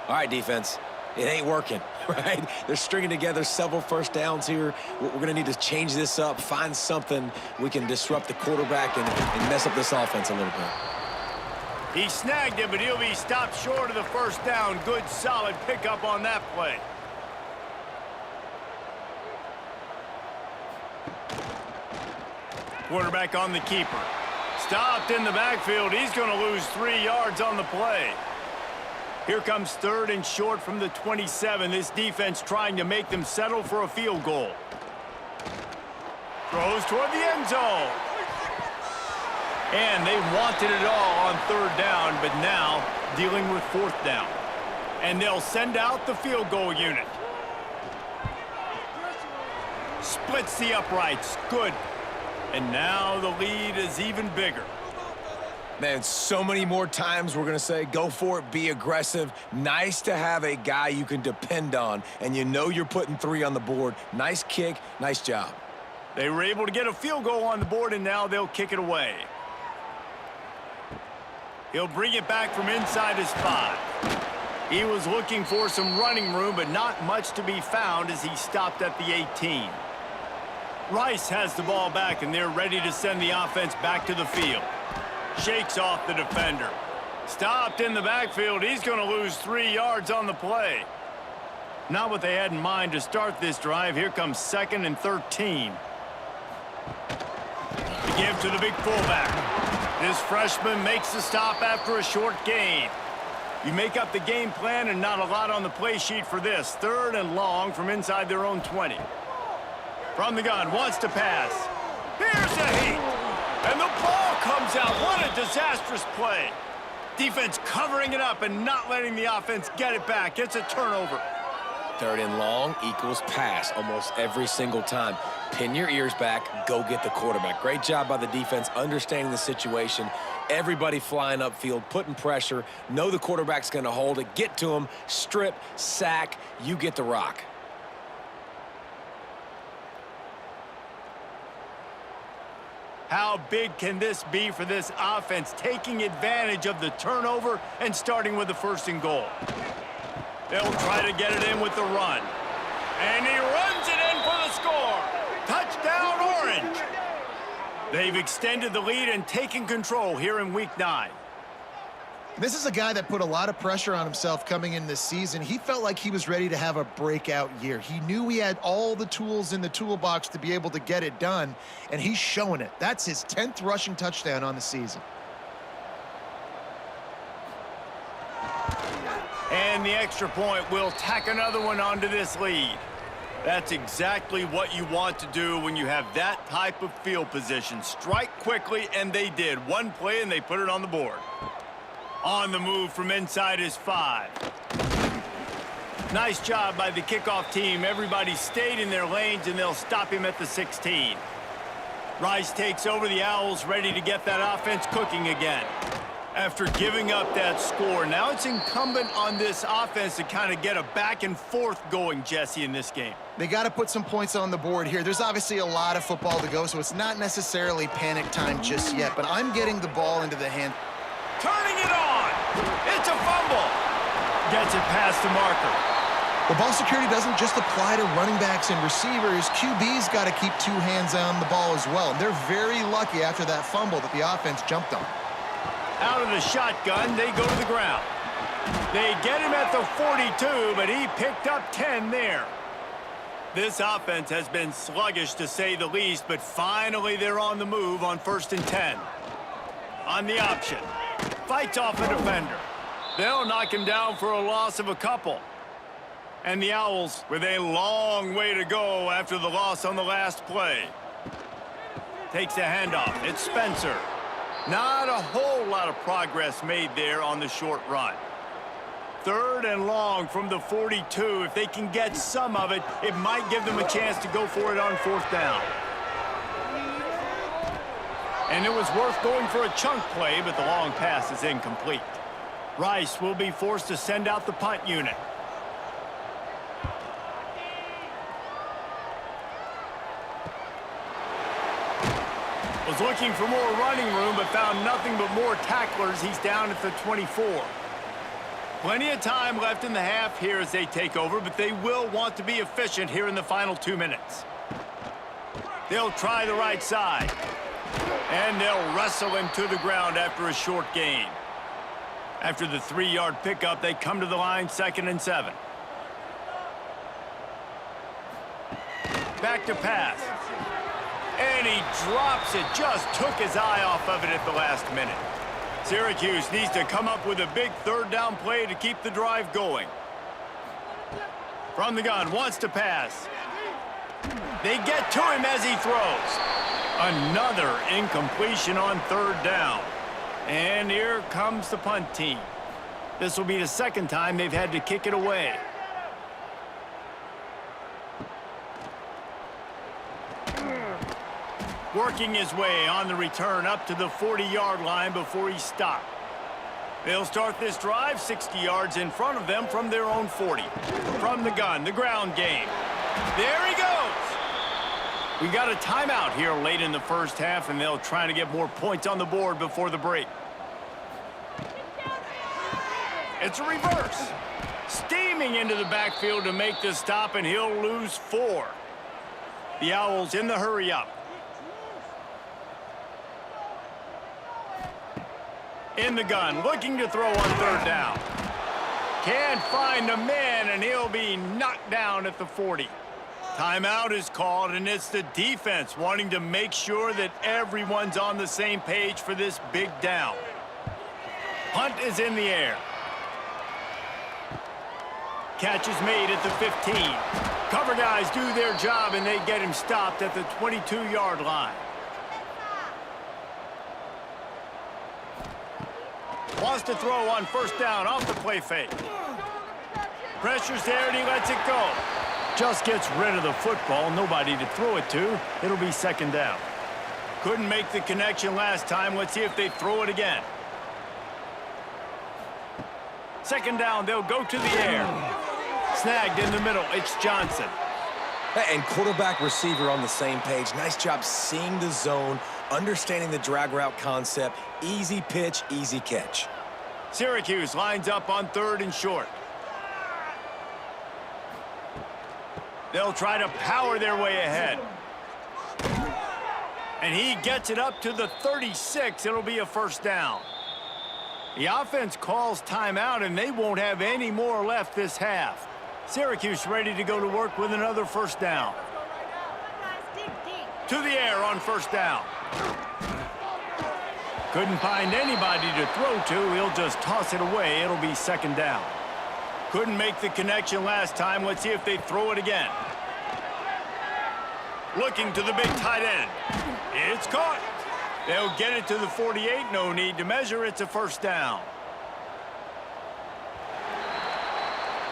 Speaker 3: All right, defense. It ain't working, right? They're stringing together several first downs here. We're going to need to change this up, find something we can disrupt the quarterback and mess up this offense a little bit.
Speaker 1: He snagged it, but he'll be stopped short of the first down. Good, solid pickup on that play. Quarterback on the keeper. Stopped in the backfield. He's going to lose 3 yards on the play. Here comes 3rd and short from the 27. This defense trying to make them settle for a field goal. Throws toward the end zone. And they wanted it all on 3rd down, but now dealing with 4th down. And they'll send out the field goal unit. Splits the uprights. Good. And now the lead is even bigger.
Speaker 3: Man, so many more times we're going to say, go for it, be aggressive. Nice to have a guy you can depend on, and you know you're putting 3 on the board. Nice kick, nice job.
Speaker 1: They were able to get a field goal on the board, and now they'll kick it away. He'll bring it back from inside his 5. He was looking for some running room, but not much to be found as he stopped at the 18. Rice has the ball back, and they're ready to send the offense back to the field. Shakes off the defender. Stopped in the backfield. He's going to lose 3 yards on the play. Not what they had in mind to start this drive. Here comes 2nd and 13. To give to the big fullback. This freshman makes the stop after a short gain. You make up the game plan and not a lot on the play sheet for this. 3rd and long from inside their own 20. From the gun, wants to pass. Here's a heat. And the ball comes out. What a disastrous play. Defense covering it up and not letting the offense get it back. It's a turnover.
Speaker 3: 3rd and long equals pass almost every single time. Pin your ears back, go get the quarterback. Great job by the defense, understanding the situation. Everybody flying upfield, putting pressure. Know the quarterback's going to hold it. Get to him, strip, sack. You get the rock.
Speaker 1: How big can this be for this offense, taking advantage of the turnover and starting with the 1st and goal? They'll try to get it in with the run. And he runs it in for the score. Touchdown, Orange. They've extended the lead and taken control here in Week 9.
Speaker 2: This is a guy that put a lot of pressure on himself coming in this season. He felt like he was ready to have a breakout year. He knew he had all the tools in the toolbox to be able to get it done, and he's showing it. That's his 10th rushing touchdown on the season.
Speaker 1: And the extra point will tack another one onto this lead. That's exactly what you want to do when you have that type of field position. Strike quickly, and they did. One play, and they put it on the board. On the move from inside his 5. Nice job by the kickoff team. Everybody stayed in their lanes, and they'll stop him at the 16. Rice takes over the Owls, ready to get that offense cooking again. After giving up that score, now it's incumbent on this offense to kind of get a back and forth going, Jesse, in this game.
Speaker 2: They got to put some points on the board here. There's obviously a lot of football to go, so it's not necessarily panic time just yet, but I'm getting the ball into the hand.
Speaker 1: Turning it on. It's a fumble. Gets it past the marker.
Speaker 2: The ball security doesn't just apply to running backs and receivers. QB's got to keep 2 hands on the ball as well. They're very lucky after that fumble that the offense jumped on.
Speaker 1: Out of the shotgun, they go to the ground. They get him at the 42, but he picked up 10 there. This offense has been sluggish to say the least, but finally they're on the move on 1st and 10. On the option. Fights off a defender. They'll knock him down for a loss of a couple. And the Owls with a long way to go after the loss on the last play. Takes a handoff. It's Spencer. Not a whole lot of progress made there on the short run. 3rd and long from the 42. If they can get some of it, it might give them a chance to go for it on 4th down. And it was worth going for a chunk play, but the long pass is incomplete. Rice will be forced to send out the punt unit. Was looking for more running room, but found nothing but more tacklers. He's down at the 24. Plenty of time left in the half here as they take over, but they will want to be efficient here in the final 2 minutes. They'll try the right side. And they'll wrestle him to the ground after a short gain. After the 3-yard pickup, they come to the line, 2nd and 7. Back to pass. And he drops it. Just took his eye off of it at the last minute. Syracuse needs to come up with a big 3rd down play to keep the drive going. From the gun, wants to pass. They get to him as he throws. Another incompletion on 3rd down. And here comes the punt team. This will be the 2nd time they've had to kick it away. Working his way on the return up to the 40-yard line before he stopped. They'll start this drive 60 yards in front of them from their own 40. From the gun, the ground game. There he goes! We got a timeout here late in the first half, and they'll try to get more points on the board before the break. It's a reverse. Steaming into the backfield to make the stop, and he'll lose 4. The Owls in the hurry up. In the gun, looking to throw on 3rd down. Can't find a man, and he'll be knocked down at the 40. Timeout is called, and it's the defense wanting to make sure that everyone's on the same page for this big down. Punt is in the air. Catch is made at the 15. Cover guys do their job, and they get him stopped at the 22-yard line. Wants to throw on 1st down off the play fake. Pressure's there, and he lets it go. Just gets rid of the football, nobody to throw it to. It'll be 2nd down. Couldn't make the connection last time. Let's see if they throw it again. 2nd down, they'll go to the air. Snagged in the middle, it's Johnson.
Speaker 3: And quarterback receiver on the same page. Nice job seeing the zone, understanding the drag route concept. Easy pitch, easy catch.
Speaker 1: Syracuse lines up on 3rd and short. They'll try to power their way ahead. And he gets it up to the 36. It'll be a 1st down. The offense calls timeout, and they won't have any more left this half. Syracuse ready to go to work with another 1st down. To the air on 1st down. Couldn't find anybody to throw to. He'll just toss it away. It'll be 2nd down. Couldn't make the connection last time. Let's see if they throw it again. Looking to the big tight end. It's caught. They'll get it to the 48. No need to measure. It's a 1st down.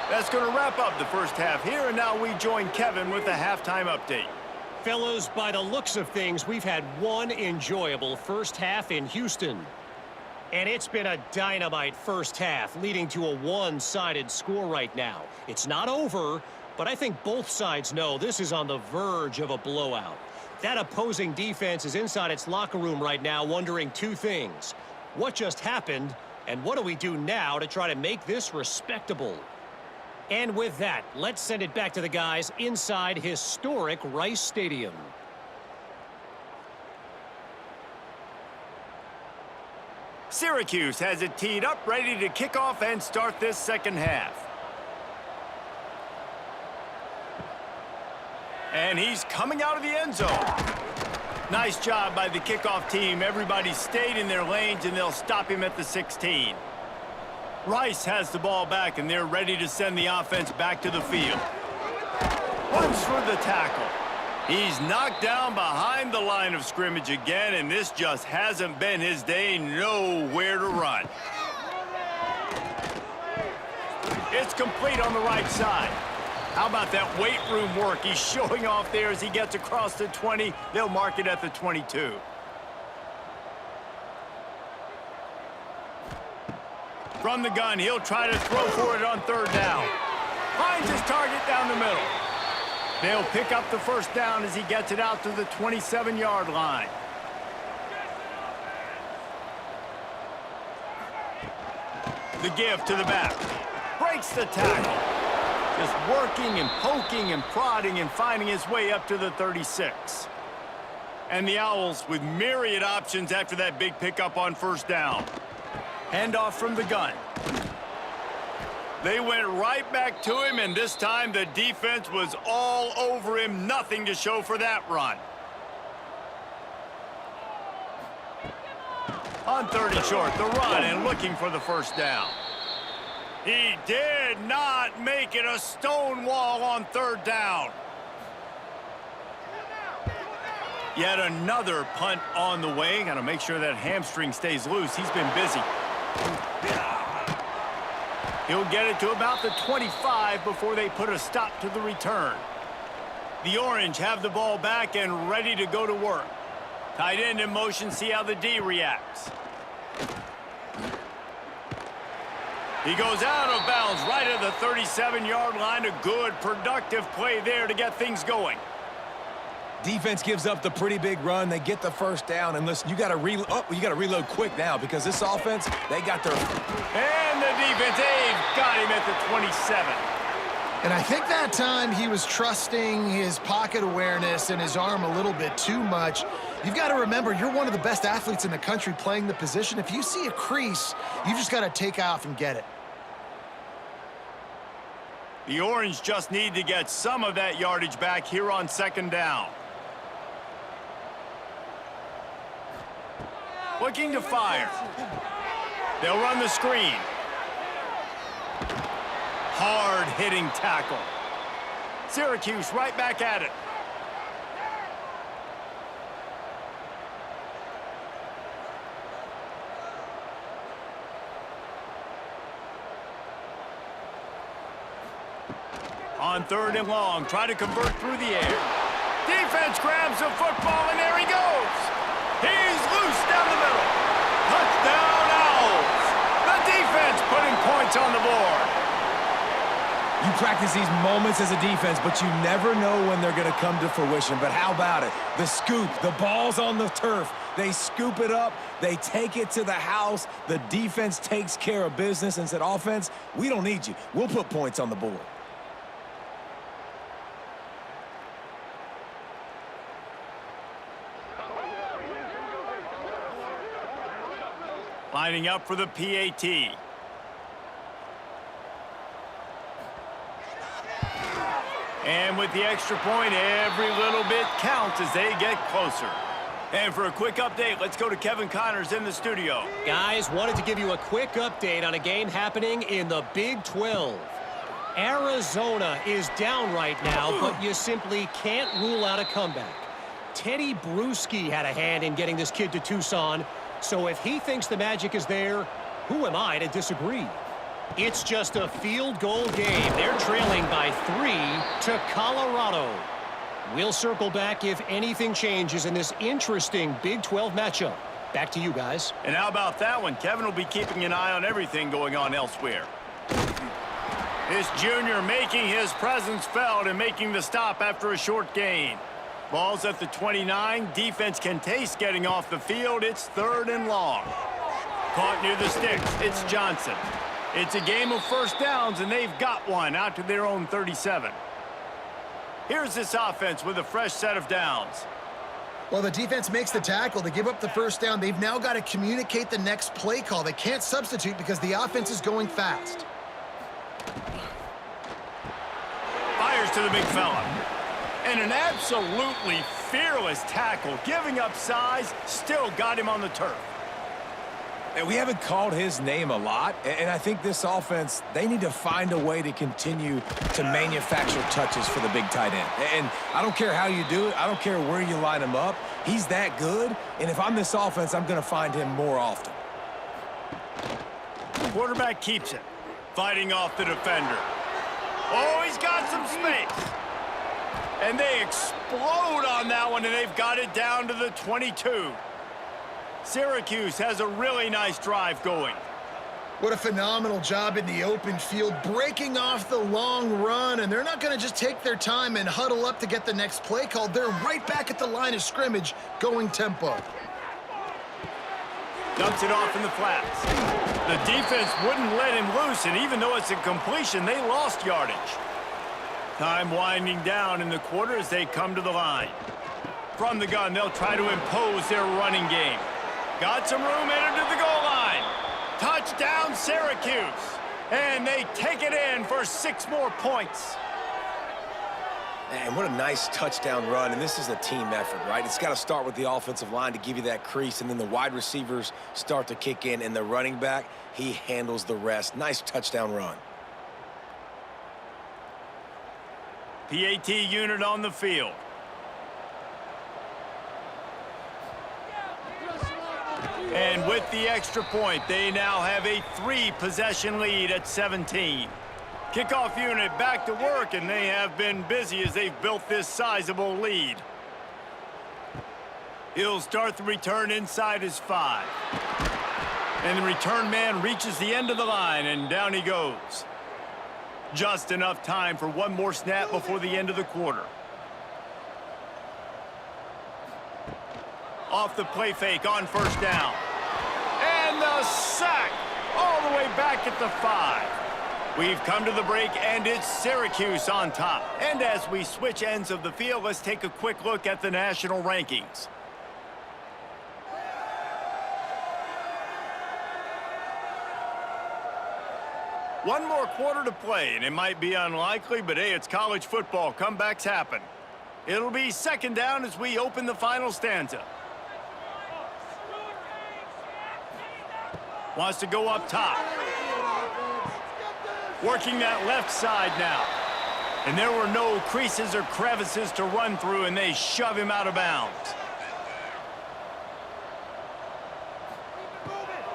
Speaker 1: That's going to wrap up the first half here, and now we join Kevin with the halftime update.
Speaker 4: Fellas, by the looks of things, we've had one enjoyable first half in Houston. And it's been a dynamite first half, leading to a one-sided score right now. It's not over, but I think both sides know this is on the verge of a blowout. That opposing defense is inside its locker room right now wondering 2 things. What just happened, and what do we do now to try to make this respectable? And with that, let's send it back to the guys inside historic Rice Stadium.
Speaker 1: Syracuse has it teed up, ready to kick off and start this second half. And he's coming out of the end zone. Nice job by the kickoff team. Everybody stayed in their lanes, and they'll stop him at the 16. Rice has the ball back, and they're ready to send the offense back to the field. Runs for the tackle. He's knocked down behind the line of scrimmage again, and this just hasn't been his day. Nowhere to run. It's complete on the right side. How about that weight room work he's showing off there as he gets across the 20? They'll mark it at the 22. From the gun, he'll try to throw for it on 3rd down. Finds his target down the middle. They'll pick up the 1st down as he gets it out to the 27-yard line. The give to the back. Breaks the tackle. Just working and poking and prodding and finding his way up to the 36. And the Owls with myriad options after that big pickup on first down. Handoff from the gun. They went right back to him, and this time the defense was all over him. Nothing to show for that run. On 30 short, the run and looking for the first down. He did not make it a stone wall on third down. Yet another punt on the way. Got to make sure that hamstring stays loose. He's been busy. He'll get it to about the 25 before they put a stop to the return. The Orange have the ball back and ready to go to work. Tight end in motion, see how the D reacts. He goes out of bounds right at the 37-yard line. A good, productive play there to get things going.
Speaker 3: Defense gives up the pretty big run. They get the first down. And listen, you got to reload quick now because this offense, they got their...
Speaker 1: And the defense, they've got him at the 27.
Speaker 2: And I think that time he was trusting his pocket awareness and his arm a little bit too much. You've got to remember, you're one of the best athletes in the country playing the position. If you see a crease, you've just got to take off and get it.
Speaker 1: The Orange just need to get some of that yardage back here on second down. Looking to fire. They'll run the screen. Hard-hitting tackle. Syracuse right back at it. On third and long, try to convert through the air. Defense grabs the football, and there he goes. He's loose down the middle. Touchdown, Owls. The defense putting points on the board.
Speaker 3: You practice these moments as a defense, but you never know when they're going to come to fruition. But how about it? The scoop, the ball's on the turf. They scoop it up. They take it to the house. The defense takes care of business and said, offense, we don't need you. We'll put points on the board.
Speaker 1: Lining up for the PAT. And with the extra point, every little bit counts as they get closer. And for a quick update, let's go to Kevin Connors in the studio.
Speaker 4: Guys, wanted to give you a quick update on a game happening in the Big 12. Arizona is down right now, but you simply can't rule out a comeback. Teddy Bruschi had a hand in getting this kid to Tucson, so if he thinks the magic is there, who am I to disagree? It's just a field goal game. They're trailing by 3 to Colorado. We'll circle back if anything changes in this interesting Big 12 matchup. Back to you guys.
Speaker 1: And how about that one? Kevin will be keeping an eye on everything going on elsewhere. This junior making his presence felt and making the stop after a short gain. Ball's at the 29. Defense can taste getting off the field. It's third and long. Caught near the sticks. It's Johnson. It's a game of first downs, and they've got one out to their own 37. Here's this offense with a fresh set of downs.
Speaker 2: Well, the defense makes the tackle. They give up the first down. They've now got to communicate the next play call. They can't substitute because the offense is going fast.
Speaker 1: Fires to the big fella. And an absolutely fearless tackle. Giving up size, still got him on the turf.
Speaker 3: And we haven't called his name a lot, and I think this offense, they need to find a way to continue to manufacture touches for the big tight end. And I don't care how you do it. I don't care where you line him up. He's that good, and if I'm this offense, I'm going to find him more often.
Speaker 1: Quarterback keeps it. Fighting off the defender. Oh, he's got some space. And they explode on that one, and they've got it down to the 22. Syracuse has a really nice drive going.
Speaker 2: What a phenomenal job in the open field, breaking off the long run, and they're not going to just take their time and huddle up to get the next play called. They're right back at the line of scrimmage, going tempo.
Speaker 1: Dumps it off in the flats. The defense wouldn't let him loose, and even though it's a completion, they lost yardage. Time winding down in the quarter as they come to the line. From the gun, they'll try to impose their running game. Got some room, entered to the goal line. Touchdown, Syracuse. And they take it in for 6 more points.
Speaker 3: Man, what a nice touchdown run, and this is a team effort, right? It's got to start with the offensive line to give you that crease, and then the wide receivers start to kick in, and the running back, he handles the rest. Nice touchdown run.
Speaker 1: PAT unit on the field. And with the extra point, they now have a 3-possession lead at 17. Kickoff unit back to work, and they have been busy as they've built this sizable lead. He'll start the return inside his 5. And the return man reaches the end of the line, and down he goes. Just enough time for one more snap before the end of the quarter. Off the play fake on first down. And the sack all the way back at the 5. We've come to the break, and it's Syracuse on top. And as we switch ends of the field, let's take a quick look at the national rankings. One more quarter to play, and it might be unlikely, but hey, it's college football. Comebacks happen. It'll be second down as we open the final stanza. Wants to go up top. Working that left side now. And there were no creases or crevices to run through, and they shove him out of bounds.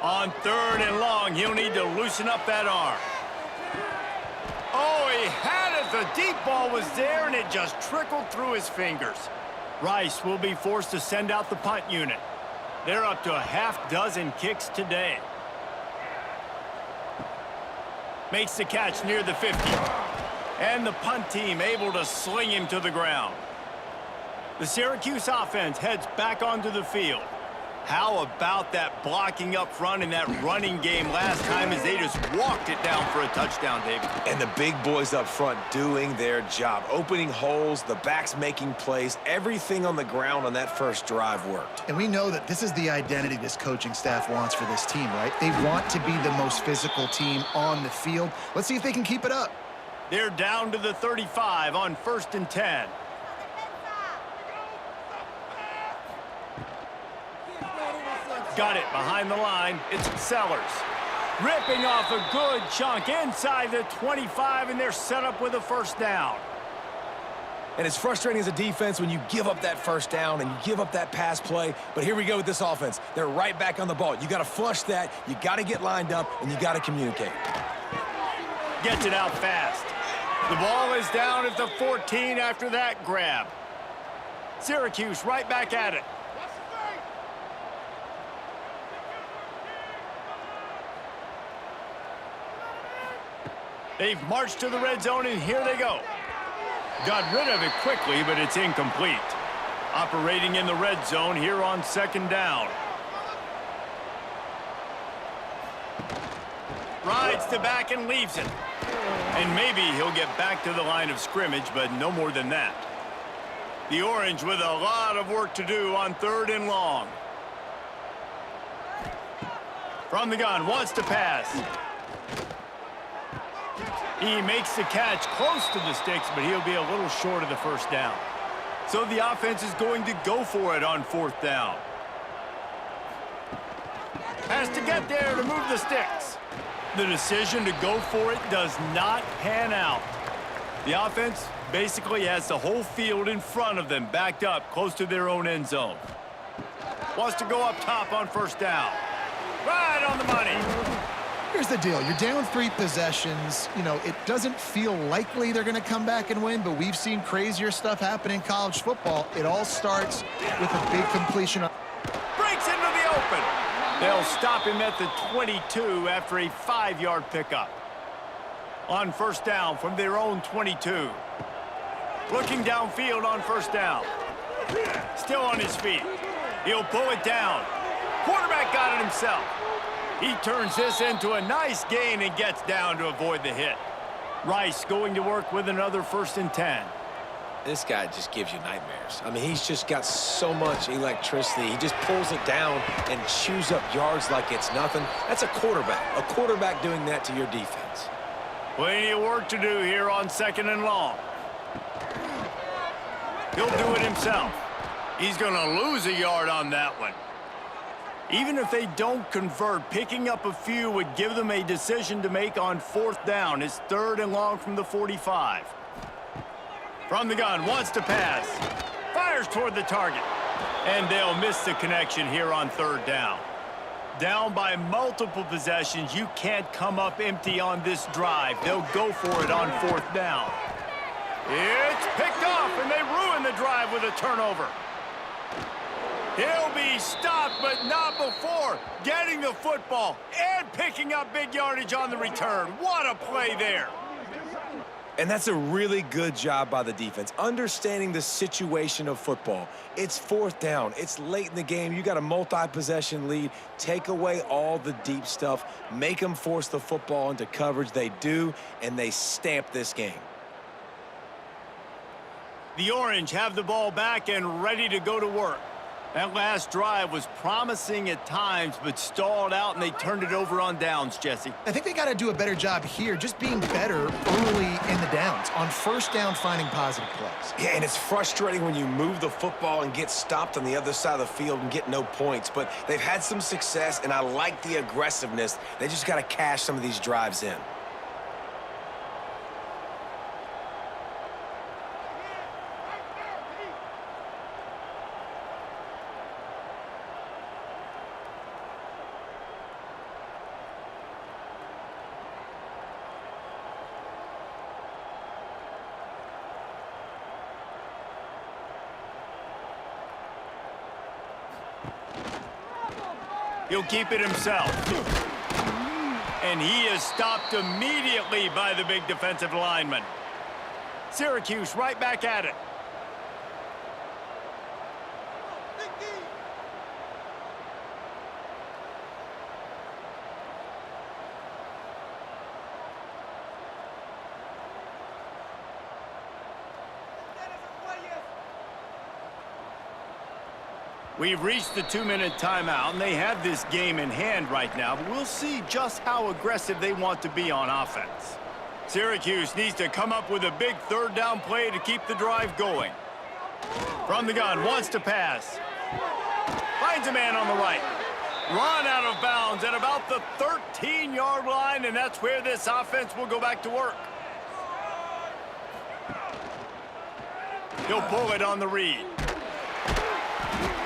Speaker 1: On 3rd and long, he'll need to loosen up that arm. Oh, he had it. The deep ball was there, and it just trickled through his fingers. Rice will be forced to send out the punt unit. They're up to a half-dozen kicks today. Makes the catch near the 50. And the punt team able to sling him to the ground. The Syracuse offense heads back onto the field. How about that blocking up front and that running game last time as they just walked it down for a touchdown, David?
Speaker 3: And the big boys up front doing their job. Opening holes, the backs making plays. Everything on the ground on that first drive worked.
Speaker 2: And we know that this is the identity this coaching staff wants for this team, right? They want to be the most physical team on the field. Let's see if they can keep it up.
Speaker 1: They're down to the 35 on 1st and 10. Got it behind the line. It's Sellers. Ripping off a good chunk inside the 25, and they're set up with a first down.
Speaker 3: And it's frustrating as a defense when you give up that first down and you give up that pass play. But here we go with this offense. They're right back on the ball. You got to flush that. You got to get lined up, and you got to communicate.
Speaker 1: Gets it out fast. The ball is down at the 14 after that grab. Syracuse right back at it. They've marched to the red zone, and here they go. Got rid of it quickly, but it's incomplete. Operating in the red zone here on 2nd down. Rides to back and leaves it. And maybe he'll get back to the line of scrimmage, but no more than that. The Orange with a lot of work to do on 3rd and long. From the gun, wants to pass. He makes the catch close to the sticks, but he'll be a little short of the first down. So the offense is going to go for it on 4th down. Has to get there to move the sticks. The decision to go for it does not pan out. The offense basically has the whole field in front of them, backed up close to their own end zone. Wants to go up top on 1st down. Right on the money.
Speaker 2: Here's the deal. You're down 3 possessions. You know, it doesn't feel likely they're going to come back and win, but we've seen crazier stuff happen in college football. It all starts with a big completion.
Speaker 1: Breaks into the open. They'll stop him at the 22 after a 5-yard pickup. On 1st down from their own 22. Looking downfield on 1st down. Still on his feet. He'll pull it down. Quarterback got it himself. He turns this into a nice gain and gets down to avoid the hit. Rice going to work with another 1st and 10.
Speaker 3: This guy just gives you nightmares. I mean, he's just got so much electricity. He just pulls it down and chews up yards like it's nothing. That's a quarterback. A quarterback doing that to your defense.
Speaker 1: Plenty of work to do here on 2nd and long. He'll do it himself. He's going to lose a yard on that one. Even if they don't convert, picking up a few would give them a decision to make on 4th down. It's 3rd and long from the 45. From the gun, wants to pass. Fires toward the target. And they'll miss the connection here on 3rd down. Down by multiple possessions, you can't come up empty on this drive. They'll go for it on 4th down. It's picked off, and they ruin the drive with a turnover. He'll be stopped, but not before getting the football and picking up big yardage on the return. What a play there.
Speaker 3: And that's a really good job by the defense, understanding the situation of football. It's 4th down. It's late in the game. You got a multi-possession lead. Take away all the deep stuff. Make them force the football into coverage. They do, and they stamp this game.
Speaker 1: The Orange have the ball back and ready to go to work. That last drive was promising at times, but stalled out, and they turned it over on downs, Jesse.
Speaker 2: I think they got to do a better job here, just being better early in the downs. On 1st down, finding positive plays.
Speaker 3: Yeah, and it's frustrating when you move the football and get stopped on the other side of the field and get no points. But they've had some success, and I like the aggressiveness. They just got to cash some of these drives in.
Speaker 1: He'll keep it himself. And he is stopped immediately by the big defensive lineman. Syracuse right back at it. We've reached the 2-minute timeout, and they have this game in hand right now, but we'll see just how aggressive they want to be on offense. Syracuse needs to come up with a big 3rd down play to keep the drive going. From the gun, wants to pass. Finds a man on the right. Run out of bounds at about the 13-yard line, and that's where this offense will go back to work. He'll pull it on the read.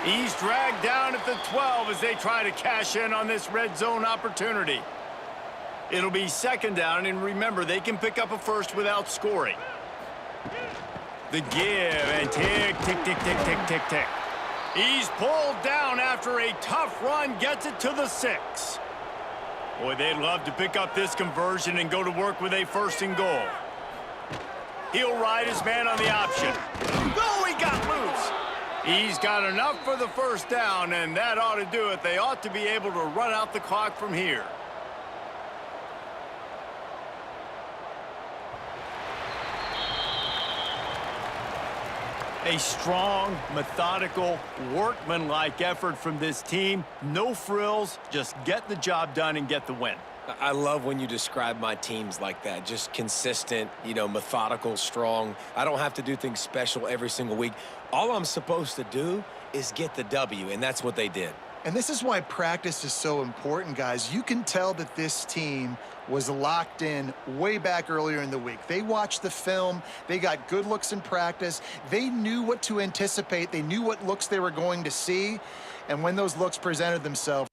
Speaker 1: He's dragged down at the 12 as they try to cash in on this red zone opportunity. It'll be 2nd down, and remember, they can pick up a 1st without scoring. The give, and tick, tick, tick, tick, tick, tick, tick. He's pulled down after a tough run, gets it to the 6. Boy, they'd love to pick up this conversion and go to work with a 1st and goal. He'll ride his man on the option. Oh, he got loose. He's got enough for the 1st down, and that ought to do it. They ought to be able to run out the clock from here. A strong, methodical, workmanlike effort from this team. No frills, just get the job done and get the win.
Speaker 3: I love when you describe my teams like that. Just consistent, methodical, strong. I don't have to do things special every single week. All I'm supposed to do is get the W, and that's what they did.
Speaker 2: And this is why practice is so important, guys. You can tell that this team was locked in way back earlier in the week. They watched the film. They got good looks in practice. They knew what to anticipate. They knew what looks they were going to see. And when those looks presented themselves,